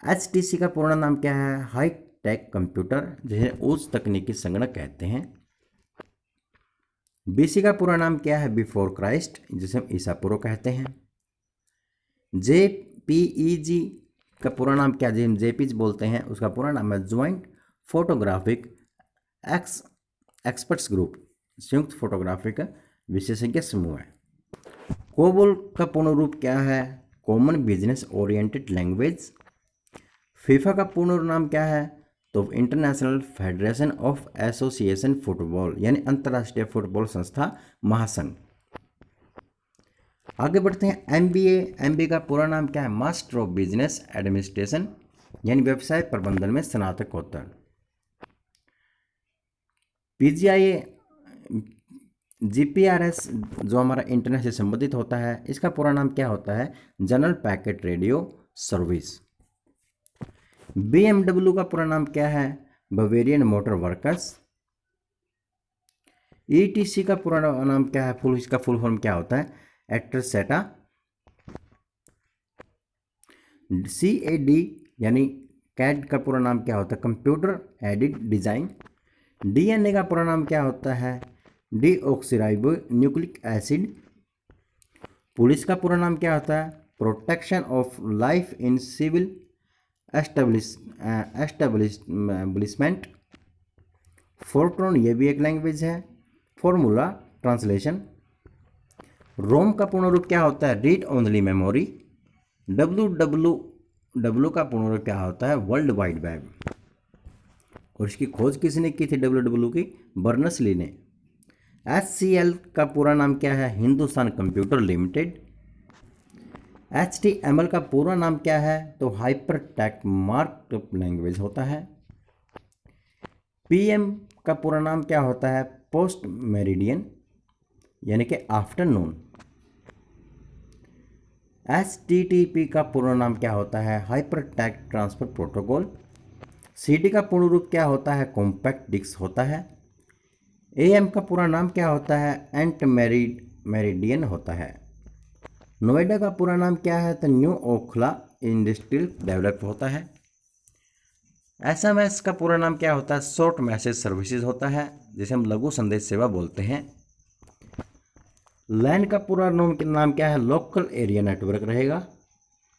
HTC का पूर्ण नाम क्या है? हाई टेक कंप्यूटर, जिसे उच्च तकनीकी संगणक कहते हैं। BC का पूरा नाम क्या है? बिफोर क्राइस्ट, जिसे हम ईसा पूर्व कहते हैं। JPEG का पूरा नाम क्या, जिसे हम JPEG बोलते हैं, उसका पूरा नाम है ज्वाइंट फोटोग्राफिक एक्सपर्ट्स ग्रुप, संयुक्त फोटोग्राफिक विशेषज्ञ समूह है। कोबोल का पूर्ण रूप क्या है? Common business oriented language. FIFA का पूर्ण नाम क्या है? तो international federation of association football यानी अंतर्राष्ट्रीय फुटबॉल संस्था महासंघ। आगे बढ़ते हैं। MBA का पूरा नाम क्या है? मास्टर ऑफ बिजनेस एडमिनिस्ट्रेशन यानी व्यवसाय प्रबंधन में स्नातकोत्तर। PGI GPRS जो हमारा इंटरनेट से संबंधित होता है, इसका पूरा नाम क्या होता है? General packet radio service. BMW का पूरा नाम क्या है? Bavarian motor workers. ETC का पूरा नाम क्या है? इसका फुल फॉर्म क्या होता है? एक्ट्रेसेटा। CAD यानी कैड का पूरा नाम क्या होता है? Computer aided design. DNA का पूरा नाम क्या होता है? Deoxyribo nucleic acid. पुलिस का पूरा नाम क्या होता है? Protection of life in civil establishment. Fortran ये भी एक लैंग्वेज है। Formula translation. रोम का पूर्ण रूप क्या होता है? Read only memory. डब्ल्यू का पूर्ण रूप क्या होता है? World wide web. और इसकी खोज किसने की थी डब्ल्यू की? बर्नस ली ने। HCL का पूरा नाम क्या है? Hindustan computer limited. HTML का पूरा नाम क्या है? तो हाइपर टेक्स्ट मार्कअप लैंग्वेज होता है। PM का पूरा नाम क्या होता है? पोस्ट मेरिडियन यानी कि आफ्टरनून। HTTP का पूरा नाम क्या होता है? Hyper text transfer protocol. CD का पूर्ण रूप क्या होता है? कॉम्पैक्ट डिस्क होता है। AM का पूरा नाम क्या होता है? एंट मेरिडियन होता है। नोएडा का पूरा नाम क्या है? तो न्यू ओखला इंडस्ट्रियल डेवलप होता है। SMS का पूरा नाम क्या होता है? शॉर्ट मैसेज सर्विसेज होता है, जिसे हम लघु संदेश सेवा बोलते हैं। लैन का पूरा नाम क्या है? लोकल एरिया नेटवर्क रहेगा।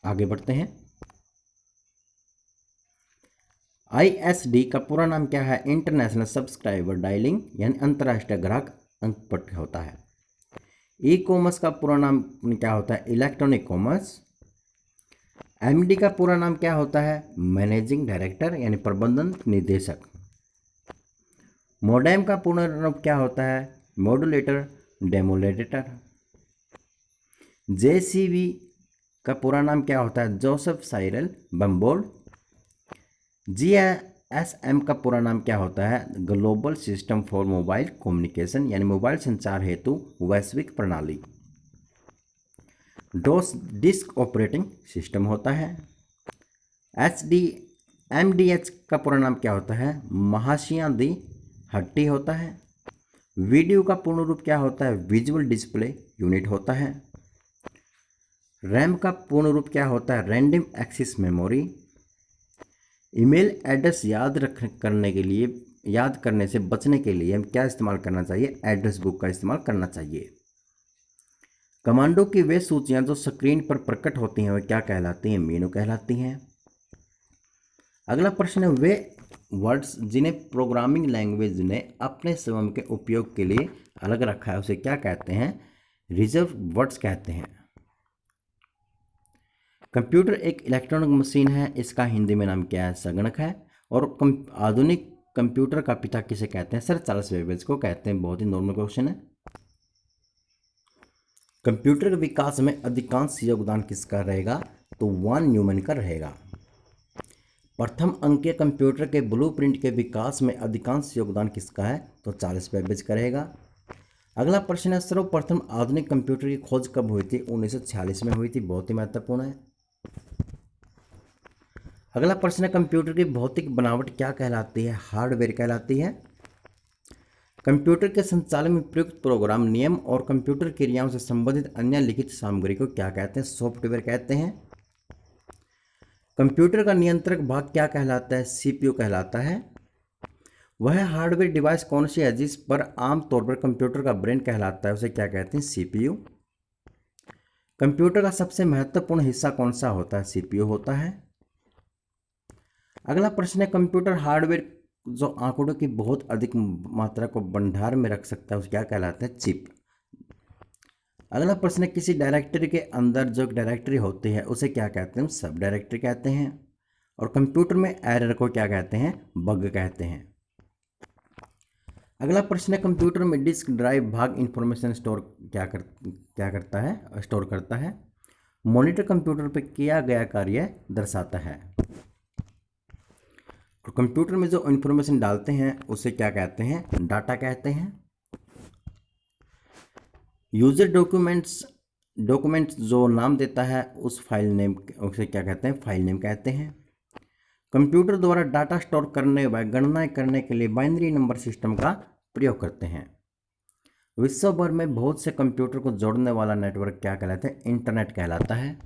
आगे बढ़ते हैं। ISD का पूरा नाम क्या है? इंटरनेशनल सब्सक्राइबर डायलिंग यानी अंतर्राष्ट्रीय ग्राहक अंकपट होता है। ई-कॉमर्स का पूरा नाम क्या होता है? Electronic commerce. MD का पूरा नाम क्या होता है? मैनेजिंग डायरेक्टर यानी प्रबंधन निदेशक। मोडेम का पूर्ण रूप क्या होता है? मॉड्यूलेटर डेमोलेटर। JCB का पूरा नाम क्या होता है? Joseph Cyril बम्बोल्ड। GSM का पूरा नाम क्या होता है? Global system for mobile communication यानी मोबाइल संचार हेतु वैश्विक प्रणाली। डोस डिस्क ऑपरेटिंग सिस्टम होता है। MDH का पूरा नाम क्या होता है? महाशिया दी हट्टी होता है। वीडियो का पूर्ण रूप क्या होता है? विजुअल डिस्प्ले यूनिट होता है। रैम का पूर्ण रूप क्या होता है? Random access memory. Email address याद करने से बचने के लिए हम क्या इस्तेमाल करना चाहिए? एड्रेस बुक का इस्तेमाल करना चाहिए। कमांडो की वे सूचियां जो स्क्रीन पर प्रकट होती हैं वे क्या कहलाती हैं? मेनू कहलाती हैं। अगला प्रश्न है, वे वर्ड्स जिन्हें प्रोग्रामिंग लैंग्वेज ने अपने स्वयं के उपयोग के लिए अलग रखा है उसे क्या कहते हैं? रिजर्व वर्ड्स कहते हैं। कंप्यूटर एक इलेक्ट्रॉनिक मशीन है, इसका हिंदी में नाम क्या है? संगणक है। और आधुनिक कंप्यूटर का पिता किसे कहते हैं? सर चार्ल्स बेबेज को कहते हैं। बहुत ही नॉर्मल क्वेश्चन है। कंप्यूटर के विकास में अधिकांश योगदान किसका रहेगा? तो वॉन न्यूमैन का रहेगा। प्रथम अंकीय कंप्यूटर के ब्लूप्रिंट के विकास में अधिकांश योगदान किसका है? तो चार्ल्स बेबेज का रहेगा। अगला प्रश्न है, सर्वप्रथम आधुनिक कंप्यूटर की खोज कब हुई थी? 1946 में हुई थी। बहुत ही महत्वपूर्ण है। अगला प्रश्न है, कंप्यूटर की भौतिक बनावट क्या कहलाती है? हार्डवेयर कहलाती है। कंप्यूटर के संचालन में प्रयुक्त प्रोग्राम, नियम और कंप्यूटर क्रियाओं से संबंधित अन्य लिखित सामग्री को क्या कहते हैं? सॉफ्टवेयर कहते हैं। कंप्यूटर का नियंत्रक भाग क्या कहलाता है? CPU कहलाता है। वह हार्डवेयर डिवाइस कौन सी है जिस पर आमतौर पर कंप्यूटर का ब्रेन कहलाता है? उसे क्या कहते हैं? CPU। कंप्यूटर का सबसे महत्वपूर्ण हिस्सा कौन सा होता है? CPU होता है। अगला प्रश्न है, कंप्यूटर हार्डवेयर जो आंकड़ों की बहुत अधिक मात्रा को भंडार में रख सकता है उसे क्या कहलाता है? चिप। अगला प्रश्न है, किसी डायरेक्टरी के अंदर जो डायरेक्टरी होती है उसे क्या कहते हैं? सब डायरेक्टरी कहते हैं। और कंप्यूटर में एरर को क्या कहते हैं? बग कहते हैं। अगला प्रश्न है, कंप्यूटर में डिस्क ड्राइव भाग इंफॉर्मेशन स्टोर करता है। मॉनिटर कंप्यूटर पर किया गया कार्य दर्शाता है। और कंप्यूटर में जो इंफॉर्मेशन डालते हैं उसे क्या कहते हैं? डाटा कहते हैं। यूजर डॉक्यूमेंट्स जो नाम देता है उस फाइल नेम उसे क्या कहते हैं? फाइल नेम कहते हैं। कंप्यूटर द्वारा डाटा स्टोर करने व गणनाएं करने के लिए बाइनरी नंबर सिस्टम का प्रयोग करते हैं। विश्व भर में बहुत से कंप्यूटर को जोड़ने वाला नेटवर्क क्या कहलाता है? इंटरनेट कहलाता है।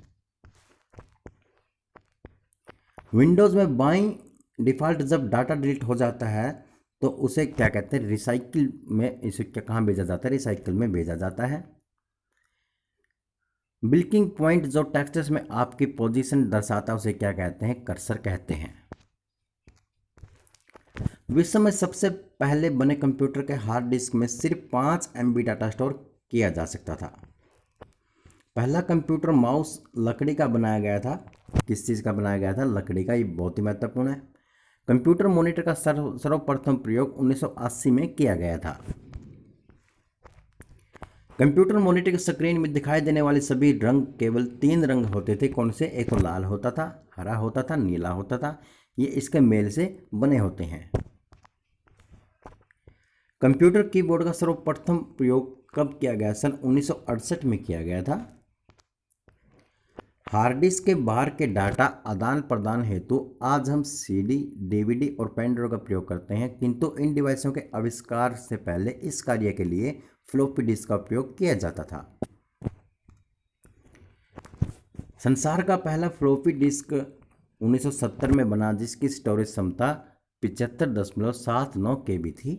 विंडोज में बाई डिफ़ॉल्ट जब डाटा डिलीट हो जाता है तो उसे क्या कहते हैं, रिसाइकिल में, इसे क्या कहाँ भेजा जाता है, रिसाइकिल में भेजा जाता है। ब्लिंकिंग पॉइंट जो टेक्स्ट में आपकी पोजीशन दर्शाता है उसे क्या कहते हैं, कर्सर कहते हैं। विश्व में सबसे पहले बने कंप्यूटर के हार्ड डिस्क में सिर्फ 5 MB डाटा स्टोर किया जा सकता था। पहला कंप्यूटर माउस लकड़ी का बनाया गया था। किस चीज़ का बनाया गया था, लकड़ी का, ये बहुत ही महत्वपूर्ण है। कंप्यूटर मॉनिटर का सर्वप्रथम प्रयोग 1980 में किया गया था। कंप्यूटर मॉनिटर की स्क्रीन में दिखाई देने वाले सभी रंग केवल 3 रंग होते थे। कौन से, एक तो लाल होता था, हरा होता था, नीला होता था। ये इसके मेल से बने होते हैं। कंप्यूटर कीबोर्ड का सर्वप्रथम प्रयोग कब किया गया, सन 1968 में किया गया था। हार्ड डिस्क के बाहर के डाटा आदान प्रदान हेतु आज हम CD, DVD और पेन ड्राइव का प्रयोग करते हैं, किंतु इन डिवाइसों के आविष्कार से पहले इस कार्य के लिए फ्लॉपी डिस्क का उपयोग किया जाता था। संसार का पहला फ्लॉपी डिस्क 1970 में बना, जिसकी स्टोरेज क्षमता 75.79 KB थी।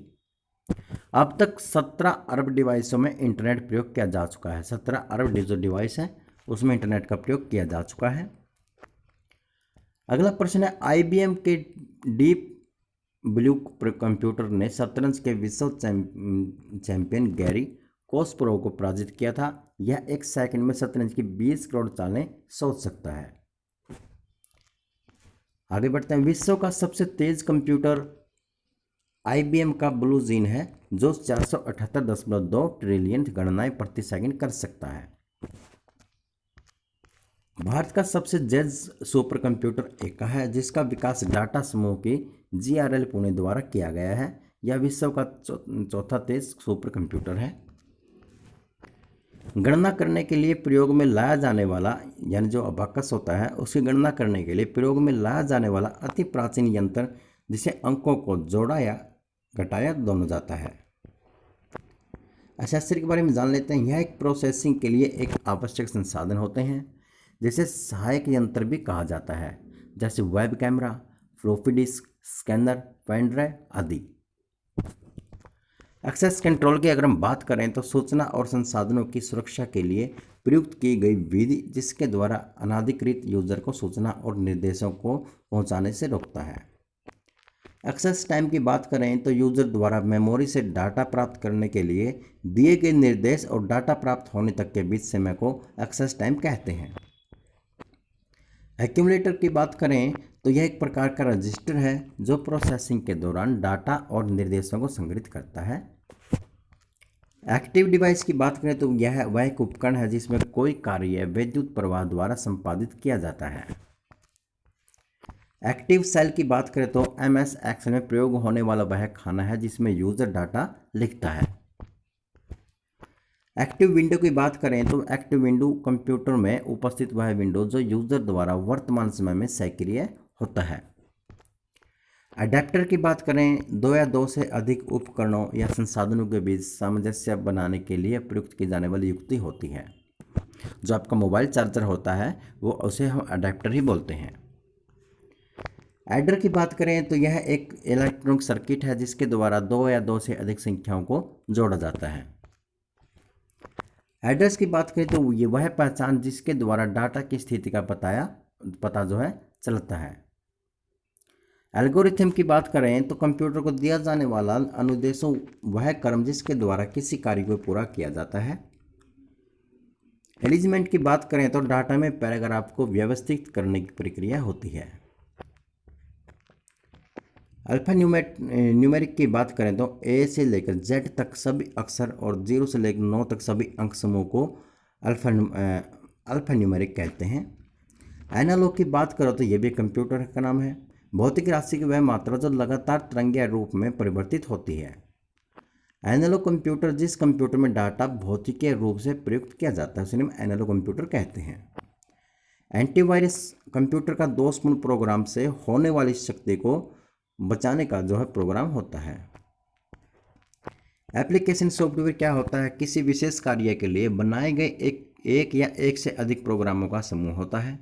अब तक 17 अरब डिवाइसों में इंटरनेट प्रयोग किया जा चुका है। 17 अरब जो डिवाइस है उसमें इंटरनेट का प्रयोग किया जा चुका है। अगला प्रश्न है, IBM के डीप ब्लू कंप्यूटर ने शतरंज के विश्व चैंपियन गैरी कोस्परोव को पराजित किया था। यह 1 सेकंड में शतरंज की 20 करोड़ चालें सोच सकता है। आगे बढ़ते हैं। विश्व का सबसे तेज कंप्यूटर IBM का ब्लू जीन है, जो 478.2 ट्रिलियन गणनाएं प्रति सेकंड कर सकता है। भारत का सबसे तेज सुपर कंप्यूटर एका है, जिसका विकास डाटा समूह की GRL पुणे द्वारा किया गया है। यह विश्व का चौथा तेज सुपर कंप्यूटर है। गणना करने के लिए प्रयोग में लाया जाने वाला, यानी जो अबाकस होता है, उसकी गणना करने के लिए प्रयोग में लाया जाने वाला अति प्राचीन यंत्र, जिसे अंकों को जोड़ा या घटाया दोनों जाता है। अशास्त्री के बारे में जान लेते हैं। यह एक प्रोसेसिंग के लिए एक आवश्यक संसाधन होते हैं, जिसे सहायक यंत्र भी कहा जाता है, जैसे web camera, floppy disk, scanner, pen drive आदि। एक्सेस कंट्रोल की अगर हम बात करें तो सूचना और संसाधनों की सुरक्षा के लिए प्रयुक्त की गई विधि, जिसके द्वारा अनाधिकृत यूजर को सूचना और निर्देशों को पहुंचाने से रोकता है। एक्सेस टाइम की बात करें तो यूजर द्वारा मेमोरी से डाटा प्राप्त करने के लिए दिए गए निर्देश और डाटा प्राप्त होने तक के बीच समय को एक्सेस टाइम कहते हैं। एक्यूमुलेटर की बात करें तो यह एक प्रकार का रजिस्टर है, जो प्रोसेसिंग के दौरान डाटा और निर्देशों को संग्रहित करता है। एक्टिव डिवाइस की बात करें तो यह वह एक उपकरण है जिसमें कोई कार्य विद्युत प्रवाह द्वारा संपादित किया जाता है। एक्टिव सेल की बात करें तो MS Excel में प्रयोग होने वाला वह खाना है जिसमें यूजर डाटा लिखता है। एक्टिव विंडो की बात करें तो एक्टिव विंडो कंप्यूटर में उपस्थित वह विंडो जो यूजर द्वारा वर्तमान समय में सक्रिय होता है। अडेप्टर की बात करें, 2 या 2 से अधिक उपकरणों या संसाधनों के बीच सामंजस्य बनाने के लिए प्रयुक्त की जाने वाली युक्ति होती है। जो आपका मोबाइल चार्जर होता है वो उसे हम अडेप्टर ही बोलते हैं। एडर की बात करें तो यह एक इलेक्ट्रॉनिक सर्किट है जिसके द्वारा 2 या 2 से अधिक संख्याओं को जोड़ा जाता है। एड्रेस की बात करें तो ये वह पहचान जिसके द्वारा डाटा की स्थिति का पता जो है चलता है। एल्गोरिथम की बात करें तो कंप्यूटर को दिया जाने वाला अनुदेशों वह क्रम जिसके द्वारा किसी कार्य को पूरा किया जाता है। एलिजमेंट की बात करें तो डाटा में पैराग्राफ को व्यवस्थित करने की प्रक्रिया होती है। अल्फा न्यूमेरिक की बात करें तो A से लेकर Z तक सभी अक्षर और 0 से लेकर 9 तक सभी अंक समूह को अल्फा न्यूमेरिक कहते हैं। एनालॉग की बात करो तो यह भी कंप्यूटर का नाम है। भौतिक राशि की वह मात्रा जो लगातार तरंगीय रूप में परिवर्तित होती है। एनालॉग कंप्यूटर जिस कंप्यूटर में डाटा भौतिकीय रूप से प्रयुक्त किया जाता है उसे हम एनालॉग कंप्यूटर कहते हैं। एंटीवायरस कंप्यूटर का दोषपूर्ण प्रोग्राम से होने वाली शक्ति को बचाने का जो है प्रोग्राम होता है। एप्लीकेशन सॉफ्टवेयर क्या होता है? किसी विशेष कार्य के लिए बनाए गए एक या एक से अधिक प्रोग्रामों का समूह होता है।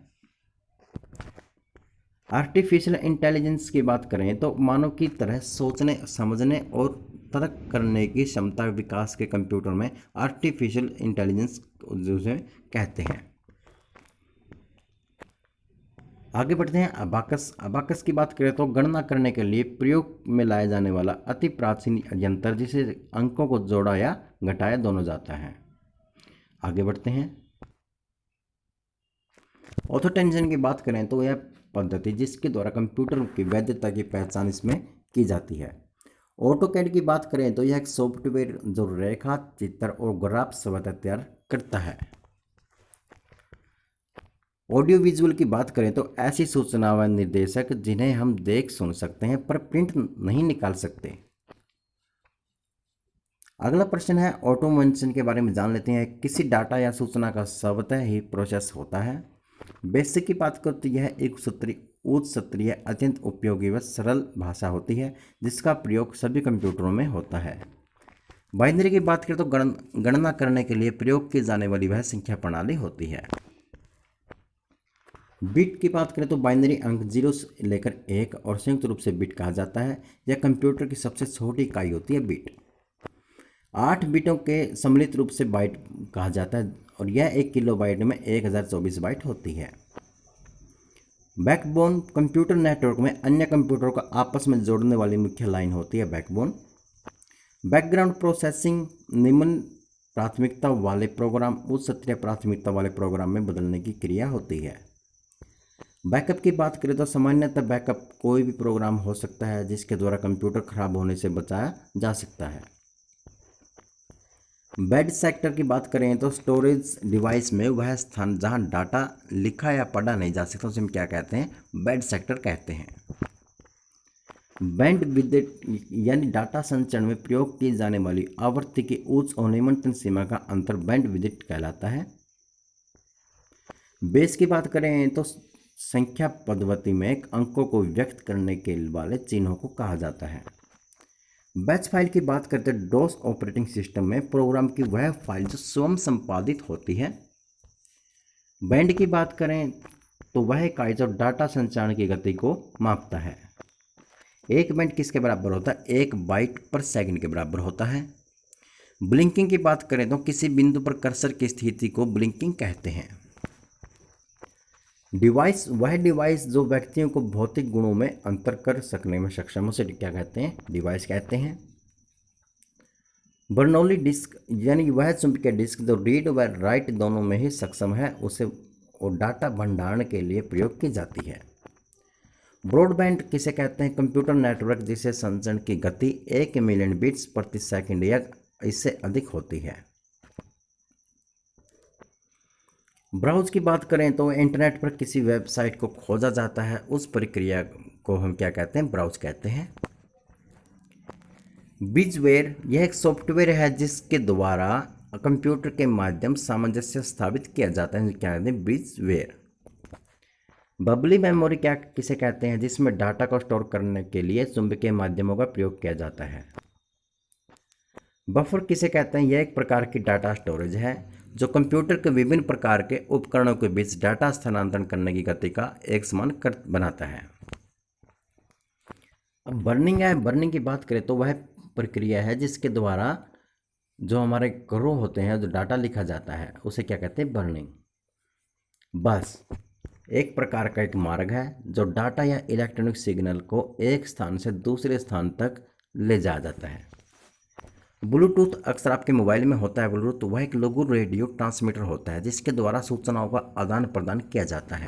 आर्टिफिशियल इंटेलिजेंस की बात करें तो मानव की तरह सोचने, समझने और तर्क करने की क्षमता विकास के कंप्यूटर में आर्टिफिशियल इंटेलिजेंस जिसे कहते हैं। आगे बढ़ते हैं। अबाकस। अबाकस की बात करें तो गणना करने के लिए प्रयोग में लाया जाने वाला अति प्राचीन यंत्र जिसे अंकों को जोड़ा या घटाया दोनों जाता है। आगे बढ़ते हैं। ऑटोटेंशन की बात करें तो यह पद्धति जिसके द्वारा कंप्यूटर की वैधता की पहचान इसमें की जाती है। ऑटोकैड की बात करें तो यह एक सॉफ्टवेयर जो रेखा, चित्र और ग्राफ स्वतः तैयार करता है। ऑडियो विजुअल की बात करें तो ऐसी सूचना व निर्देशक जिन्हें हम देख सुन सकते हैं पर प्रिंट नहीं निकाल सकते। अगला प्रश्न है ऑटोमेशन के बारे में जान लेते हैं। किसी डाटा या सूचना का स्वतः ही प्रोसेस होता है। बेसिक की बात करें तो यह एक सूत्री, उच्च स्तरीय, अत्यंत उपयोगी व सरल भाषा होती है जिसका प्रयोग सभी कंप्यूटरों में होता है। बाइनरी की बात करें तो गणना करने के लिए प्रयोग की जाने वाली वह संख्या प्रणाली होती है। बिट की बात करें तो बाइनरी अंक 0 से लेकर 1 और संयुक्त रूप से बिट कहा जाता है। यह कंप्यूटर की सबसे छोटी इकाई होती है बिट। 8 बिटों के सम्मिलित रूप से बाइट कहा जाता है और यह 1 किलोबाइट में 1024 बाइट होती है। बैकबोन कंप्यूटर नेटवर्क में अन्य कंप्यूटरों को आपस में जोड़ने वाली मुख्य लाइन होती है बैकबोन। बैकग्राउंड प्रोसेसिंग निम्न प्राथमिकता वाले प्रोग्राम उच्च स्तरीय प्राथमिकता वाले प्रोग्राम में बदलने की क्रिया होती है। बैकअप की बात करें तो सामान्यतः बैकअप कोई भी प्रोग्राम हो सकता है जिसके द्वारा कंप्यूटर खराब होने से बचाया जा सकता है। बैड सेक्टर की बात करें तो स्टोरेज डिवाइस में वह स्थान जहां डाटा लिखा या पढ़ा नहीं जा सकता उसे हम क्या कहते हैं, बैड सेक्टर कहते हैं। बैंड विड्थ यानी डाटा संचरण में प्रयोग की जाने वाली आवृत्ति की उच्च और निम्नतम सीमा का अंतर बैंड विड्थ कहलाता है। बेस की बात करें तो संख्या पद्धति में अंकों को व्यक्त करने के वाले चिन्हों को कहा जाता है। बैच फाइल की बात करते हैं डॉस ऑपरेटिंग सिस्टम में प्रोग्राम की वह फाइल जो स्वयं संपादित होती है। बैंड की बात करें तो वह इकाई जो डाटा संचारण की गति को मापता है। एक बैंड किसके बराबर होता है, 1 बाइट पर सेकंड के बराबर होता है। ब्लिंकिंग की बात करें तो किसी बिंदु पर कर्सर की स्थिति को ब्लिंकिंग कहते हैं। डिवाइस वह डिवाइस जो व्यक्तियों को भौतिक गुणों में अंतर कर सकने में सक्षम उसे क्या कहते हैं, डिवाइस कहते हैं। बर्नौली डिस्क यानी वह चुंबकीय डिस्क जो रीड व राइट दोनों में ही सक्षम है उसे और डाटा भंडारण के लिए प्रयोग की जाती है। ब्रॉडबैंड किसे कहते हैं, कंप्यूटर नेटवर्क जिसे संचरण की गति 1 मिलियन बिट्स प्रति सेकंड या इससे अधिक होती है। ब्राउज की बात करें तो इंटरनेट पर किसी वेबसाइट को खोजा जाता है उस प्रक्रिया को हम क्या कहते हैं, ब्राउज कहते हैं। बीजवेयर यह एक सॉफ्टवेयर है जिसके द्वारा कंप्यूटर के माध्यम सामंजस्य स्थापित किया जाता है, क्या कहते हैं, बीजवेयर। बबली मेमोरी क्या किसे कहते हैं, जिसमें डाटा को स्टोर करने के लिए चुंबकीय माध्यमों का प्रयोग किया जाता है। बफर किसे कहते हैं, यह एक प्रकार की डाटा स्टोरेज है जो कंप्यूटर के विभिन्न प्रकार के उपकरणों के बीच डाटा स्थानांतरण करने की गति का एक समान कर बनाता है। अब बर्निंग है। बर्निंग की बात करें तो वह प्रक्रिया है जिसके द्वारा जो हमारे ग्रो होते हैं, जो डाटा लिखा जाता है उसे क्या कहते हैं, बर्निंग। बस एक प्रकार का एक मार्ग है जो डाटा या इलेक्ट्रॉनिक सिग्नल को एक स्थान से दूसरे स्थान तक ले जाया जाता है। ब्लूटूथ अक्सर आपके मोबाइल में होता है। ब्लूटूथ वह एक लघु रेडियो ट्रांसमीटर होता है जिसके द्वारा सूचनाओं का आदान प्रदान किया जाता है।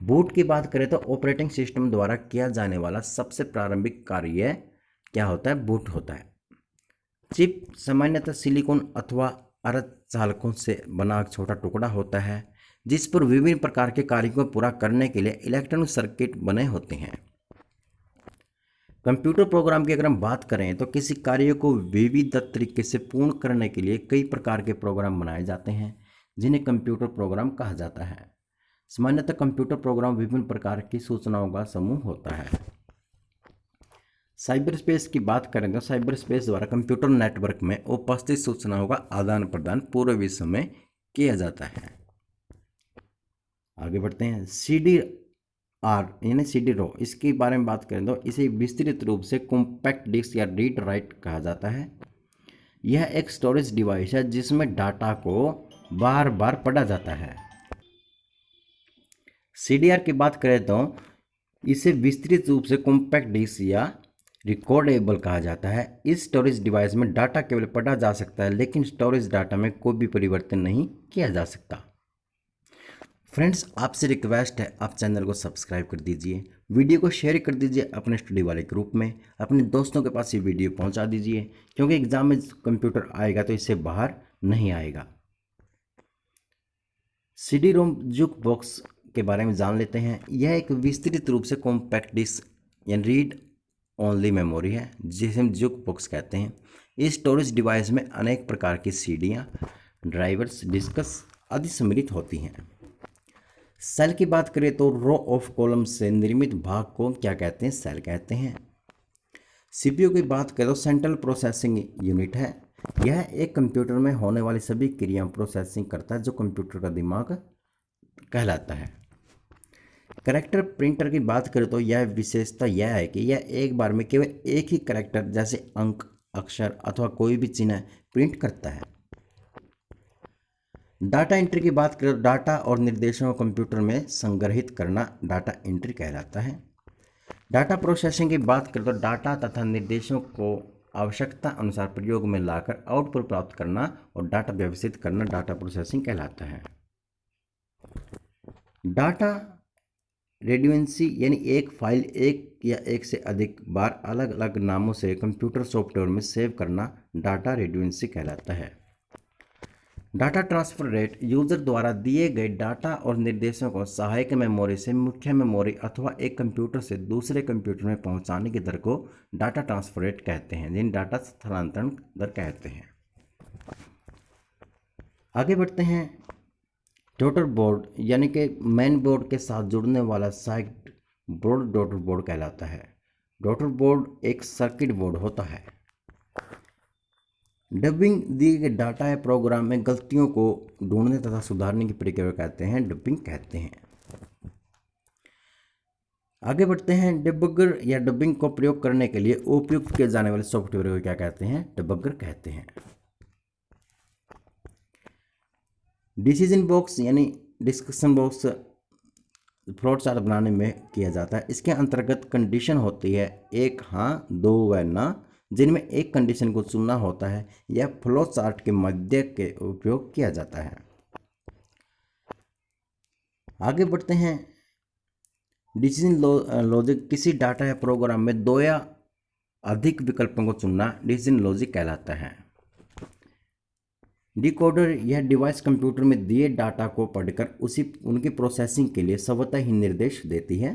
बूट की बात करें तो ऑपरेटिंग सिस्टम द्वारा किया जाने वाला सबसे प्रारंभिक कार्य क्या होता है, बूट होता है। चिप सामान्यतः सिलिकॉन अथवा अर्धचालकों से बना एक छोटा टुकड़ा होता है जिस पर विभिन्न प्रकार के कार्यों को पूरा करने के लिए इलेक्ट्रॉनिक सर्किट बने होते हैं। कंप्यूटर प्रोग्राम की अगर हम बात करें तो किसी कार्य को विविध तरीके से पूर्ण करने के लिए कई प्रकार के प्रोग्राम बनाए जाते हैं जिन्हें कंप्यूटर प्रोग्राम कहा जाता है। सामान्यतः कंप्यूटर प्रोग्राम विभिन्न प्रकार की सूचनाओं का समूह होता है। साइबर स्पेस की बात करें तो साइबर स्पेस द्वारा कंप्यूटर नेटवर्क में उपस्थित सूचनाओं का आदान प्रदान पूरे विश्व में किया जाता है। आगे बढ़ते हैं। CD आर यानी सी डी रो, इसके बारे में बात करें तो इसे विस्तृत रूप से कॉम्पैक्ट डिस्क या रीड राइट कहा जाता है। यह एक स्टोरेज डिवाइस है जिसमें डाटा को बार बार पढ़ा जाता है। सी डी आर की बात करें तो इसे विस्तृत रूप से कॉम्पैक्ट डिस्क या रिकॉर्डेबल कहा जाता है। इस स्टोरेज डिवाइस में डाटा केवल पढ़ा जा सकता है, लेकिन स्टोरेज डाटा में कोई भी परिवर्तन नहीं किया जा सकता। फ्रेंड्स, आपसे रिक्वेस्ट है आप चैनल को सब्सक्राइब कर दीजिए, वीडियो को शेयर कर दीजिए अपने स्टडी वाले ग्रुप में, अपने दोस्तों के पास ये वीडियो पहुंचा दीजिए, क्योंकि एग्जाम में कंप्यूटर आएगा तो इससे बाहर नहीं आएगा। सी डी रोम जुक बॉक्स के बारे में जान लेते हैं। यह एक विस्तृत रूप से कॉम्पैक्ट डिस्क यानी रीड ओनली मेमोरी है जिसे हम जुक बॉक्स कहते हैं। इस स्टोरेज डिवाइस में अनेक प्रकार की सीडियाँ, ड्राइवर्स, डिस्कस आदि सम्मिलित होती हैं। सेल की बात करें तो रो ऑफ कॉलम से निर्मित भाग को क्या कहते हैं? सेल कहते हैं। सीपीयू की बात करें तो सेंट्रल प्रोसेसिंग यूनिट है। यह एक कंप्यूटर में होने वाली सभी क्रियाओं प्रोसेसिंग करता है जो कंप्यूटर का दिमाग कहलाता है। कैरेक्टर प्रिंटर की बात करें तो यह विशेषता यह है कि यह एक बार में केवल एक ही कैरेक्टर जैसे अंक, अक्षर अथवा कोई भी चिन्ह प्रिंट करता है। डाटा एंट्री की बात करें तो डाटा और निर्देशों को कंप्यूटर में संग्रहित करना डाटा एंट्री कहलाता है। डाटा प्रोसेसिंग की बात करें तो डाटा तथा निर्देशों को आवश्यकता अनुसार प्रयोग में लाकर आउटपुट प्राप्त करना और डाटा व्यवस्थित करना डाटा प्रोसेसिंग कहलाता है। डाटा रेडुएंसी यानी एक फाइल एक या एक से अधिक बार अलग अलग नामों से कंप्यूटर सॉफ्टवेयर में सेव करना डाटा रेडुएंसी कहलाता है। डाटा ट्रांसफर रेट यूजर द्वारा दिए गए डाटा और निर्देशों को सहायक मेमोरी से मुख्य मेमोरी अथवा एक कंप्यूटर से दूसरे कंप्यूटर में पहुंचाने की दर को डाटा ट्रांसफर रेट कहते हैं, जिन डाटा स्थानांतरण दर कहते हैं। आगे बढ़ते हैं। डॉटर बोर्ड यानी कि मेन बोर्ड के साथ जुड़ने वाला साइड बोर्ड डॉटर बोर्ड कहलाता है। डॉटर बोर्ड एक सर्किट बोर्ड होता है। डबिंग दिए गए डाटा या प्रोग्राम में गलतियों को ढूंढने तथा सुधारने की प्रक्रिया कहते हैं डबिंग कहते हैं। आगे बढ़ते हैं। डिबगर या डबिंग को प्रयोग करने के लिए उपयुक्त किए जाने वाले सॉफ्टवेयर को क्या कहते हैं? डिबगर कहते हैं। डिसीजन बॉक्स यानी डिस्कशन बॉक्स फ्लोट चार्ट बनाने में किया जाता है। इसके अंतर्गत कंडीशन होती है एक हाँ, दो व ना, जिनमें एक कंडीशन को चुनना होता है। यह फ्लो चार्ट के मध्य के उपयोग किया जाता है। आगे बढ़ते हैं। डिसीजन लॉजिक किसी डाटा या प्रोग्राम में दो या अधिक विकल्पों को चुनना डिसीजन लॉजिक कहलाता है। डिकोडर यह डिवाइस कंप्यूटर में दिए डाटा को पढ़कर उनकी प्रोसेसिंग के लिए स्वतः ही निर्देश देती है।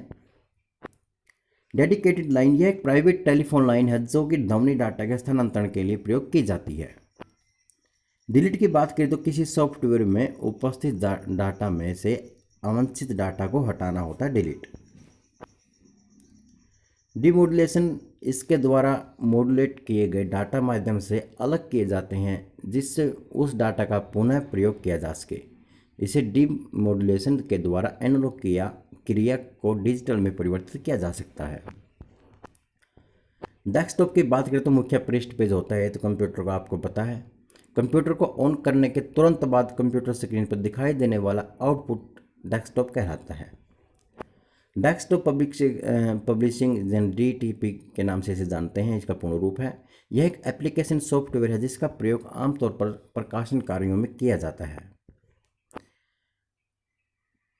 डेडिकेटेड लाइन यह एक प्राइवेट टेलीफोन लाइन है जो कि ध्वनि डाटा के स्थानांतरण के लिए प्रयोग की जाती है। डिलीट की बात करें तो किसी सॉफ्टवेयर में उपस्थित डाटा में से अवांछित डाटा को हटाना होता है डिलीट। डिमोडुलेशन इसके द्वारा मॉड्यूलेट किए गए डाटा माध्यम से अलग किए जाते हैं जिससे उस डाटा का पुनः प्रयोग किया जा सके। इसे डिमोडुलेशन के द्वारा एनालॉग क्रिया को डिजिटल में परिवर्तित किया जा सकता है। डेस्कटॉप की बात करें तो मुख्य पृष्ठ पेज होता है तो कंप्यूटर का आपको पता है। कंप्यूटर को ऑन करने के तुरंत बाद कंप्यूटर स्क्रीन पर दिखाई देने वाला आउटपुट डेस्कटॉप कहलाता है। डेस्कटॉप पब्लिशिंग DTP के नाम से इसे जानते हैं, इसका पूर्ण रूप है। यह एक एप्लीकेशन सॉफ्टवेयर है जिसका प्रयोग आमतौर पर प्रकाशन कार्यों में किया जाता है।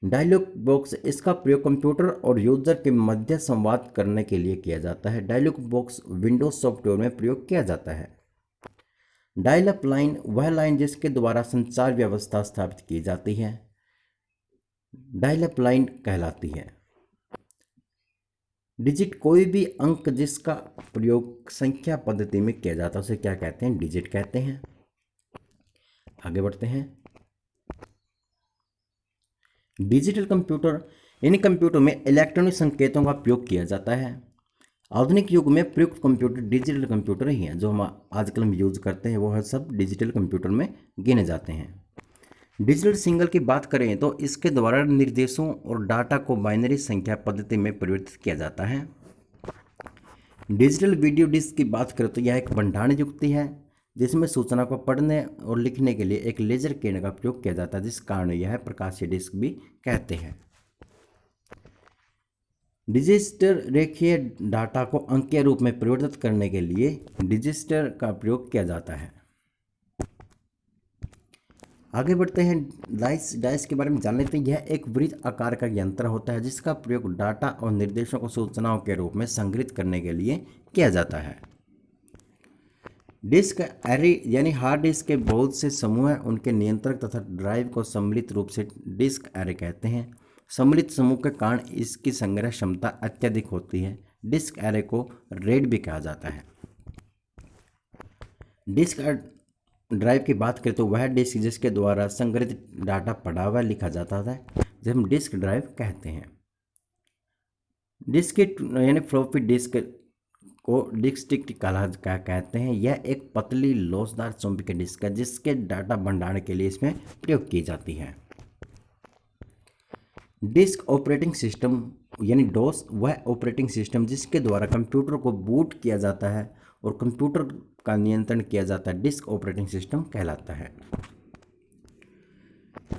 डायलॉग बॉक्स इसका प्रयोग कंप्यूटर और यूजर के मध्य संवाद करने के लिए किया जाता है। डायलॉग बॉक्स विंडोज सॉफ्टवेयर में प्रयोग किया जाता है। डायल अप लाइन वह लाइन जिसके द्वारा संचार व्यवस्था स्थापित की जाती है, डायल अप लाइन कहलाती है। डिजिट कोई भी अंक जिसका प्रयोग संख्या पद्धति में किया जाता है उसे क्या कहते हैं? डिजिट कहते हैं। आगे बढ़ते हैं। डिजिटल कंप्यूटर यानी कंप्यूटर में इलेक्ट्रॉनिक संकेतों का प्रयोग किया जाता है। आधुनिक युग में प्रयुक्त कंप्यूटर डिजिटल कंप्यूटर ही हैं। जो हम आजकल यूज करते हैं वो है सब डिजिटल कंप्यूटर में गिने जाते हैं। डिजिटल सिग्नल की बात करें तो इसके द्वारा निर्देशों और डाटा को बाइनरी संख्या पद्धति में परिवर्तित किया जाता है। डिजिटल वीडियो डिस्क की बात करें तो यह एक भंडारण युक्ति है जिसमें सूचना को पढ़ने और लिखने के लिए एक लेजर किरण का प्रयोग किया जाता है, जिस कारण यह प्रकाशीय डिस्क भी कहते हैं। डिजिटल रेखीय डाटा को अंकीय रूप में परिवर्तित करने के लिए डिजिटल का प्रयोग किया जाता है। आगे बढ़ते हैं, डाइस के बारे में जान लेते हैं। यह एक वृत्त आकार का यंत्र होता है जिसका प्रयोग डाटा और निर्देशों को सूचनाओं के रूप में संग्रहित करने के लिए किया जाता है। डिस्क एरे यानी हार्ड डिस्क के बहुत से समूह हैं, उनके नियंत्रक तथा ड्राइव को सम्मिलित रूप से डिस्क एरे कहते हैं। सम्मिलित समूह के कारण इसकी संग्रह क्षमता अत्यधिक होती है। डिस्क एरे को रेड भी कहा जाता है। डिस्क ड्राइव की बात करें तो वह डिस्क जिसके द्वारा संग्रहित डाटा पढ़ा हुआ लिखा जाता है जिसे हम डिस्क ड्राइव कहते हैं। डिस्क यानी फ्लॉपी डिस्क को डिस्क स्टिक कहते हैं। यह एक पतली लोचदार चुंबकीय डिस्क है जिसके डाटा भंडारण के लिए इसमें प्रयोग की जाती है। डिस्क ऑपरेटिंग सिस्टम यानी डोस वह ऑपरेटिंग सिस्टम जिसके द्वारा कंप्यूटर को बूट किया जाता है और कंप्यूटर का नियंत्रण किया जाता है, डिस्क ऑपरेटिंग सिस्टम कहलाता है।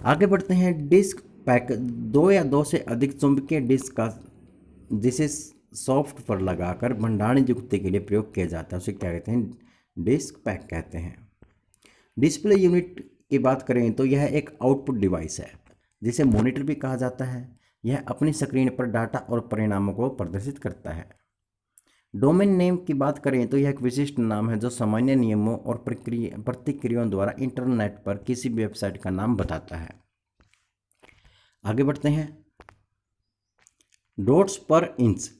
आगे बढ़ते हैं, डिस्क पैक दो या दो से अधिक चुंबकीय डिस्क का जिसे सॉफ्ट पर लगाकर भंडारण युक्ति के लिए प्रयोग किया जाता है उसे क्या कहते हैं, डिस्क पैक कहते हैं। डिस्प्ले यूनिट की बात करें तो यह एक आउटपुट डिवाइस है जिसे मॉनिटर भी कहा जाता है। यह अपनी स्क्रीन पर डाटा और परिणामों को प्रदर्शित करता है। डोमेन नेम की बात करें तो यह एक विशिष्ट नाम है जो सामान्य नियमों और प्रतिक्रियाओं द्वारा इंटरनेट पर किसी भी वेबसाइट का नाम बताता है। आगे बढ़ते हैं, डॉट्स पर इंच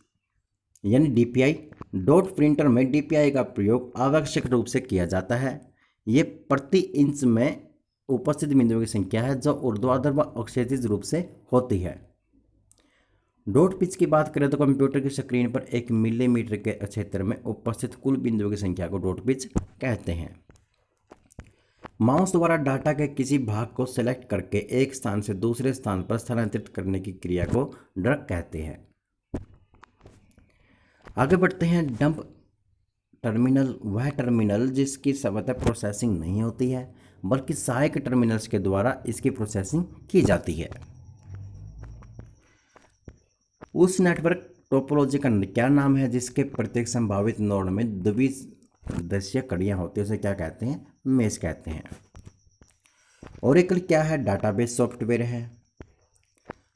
यानी डीपीआई। डॉट प्रिंटर में डीपीआई का प्रयोग आवश्यक रूप से किया जाता है। ये प्रति इंच में उपस्थित बिंदुओं की संख्या है जो ऊर्ध्वाधर व क्षैतिज रूप से होती है। डॉट पिच की बात करें तो कंप्यूटर की स्क्रीन पर 1 मिलीमीटर के क्षेत्र में उपस्थित कुल बिंदुओं की संख्या को डॉट पिच कहते हैं। माउस द्वारा डाटा के किसी भाग को सेलेक्ट करके एक स्थान से दूसरे स्थान पर स्थानांतरित करने की क्रिया को ड्रैग कहते हैं। आगे बढ़ते हैं, डंप टर्मिनल वह टर्मिनल जिसकी स्वतः प्रोसेसिंग नहीं होती है बल्कि सहायक टर्मिनल्स के द्वारा इसकी प्रोसेसिंग की जाती है। उस नेटवर्क टोपोलॉजी का क्या नाम है जिसके प्रत्येक संभावित नोड में द्विदिशीय कड़ियाँ होती है उसे क्या कहते हैं, मेश कहते हैं। ओरेकल क्या है, डाटाबेस सॉफ्टवेयर है।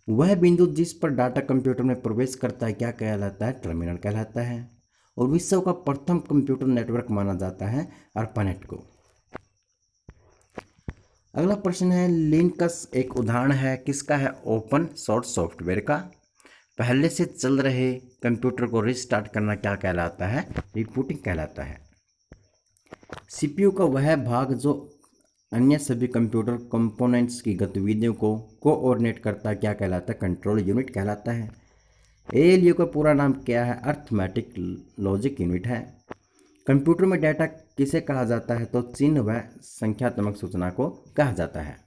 वह बिंदु जिस पर डाटा कंप्यूटर में प्रवेश करता है क्या कहलाता है, टर्मिनल कहलाता है। और विश्व का प्रथम कंप्यूटर नेटवर्क माना जाता है ARPANET को। अगला प्रश्न है, लिनक्स एक उदाहरण है किसका है, ओपन सोर्स सॉफ्टवेयर का। पहले से चल रहे कंप्यूटर को रिस्टार्ट करना क्या कहलाता है, रिबूटिंग कहलाता है। सीपीयू का वह भाग जो अन्य सभी कंप्यूटर कंपोनेंट्स की गतिविधियों को कोऑर्डिनेट करता है क्या कहलाता है, कंट्रोल यूनिट कहलाता है। एएलयू का पूरा नाम क्या है, अर्थमेटिक लॉजिक यूनिट है। कंप्यूटर में डाटा किसे कहा जाता है, तो चिन्ह व संख्यात्मक सूचना को कहा जाता है।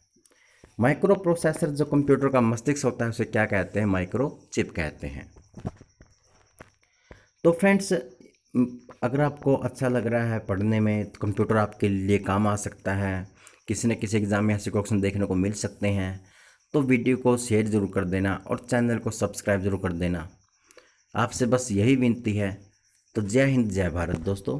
माइक्रो प्रोसेसर जो कंप्यूटर का मस्तिष्क होता है उसे क्या कहते हैं, माइक्रो चिप कहते हैं। तो फ्रेंड्स, अगर आपको अच्छा लग रहा है पढ़ने में तो कंप्यूटर आपके लिए काम आ सकता है, किसी न किसी एग्ज़ाम में ऐसे क्वेश्चन देखने को मिल सकते हैं, तो वीडियो को शेयर ज़रूर कर देना और चैनल को सब्सक्राइब ज़रूर कर देना। आपसे बस यही विनती है। तो जय हिंद जय भारत दोस्तों।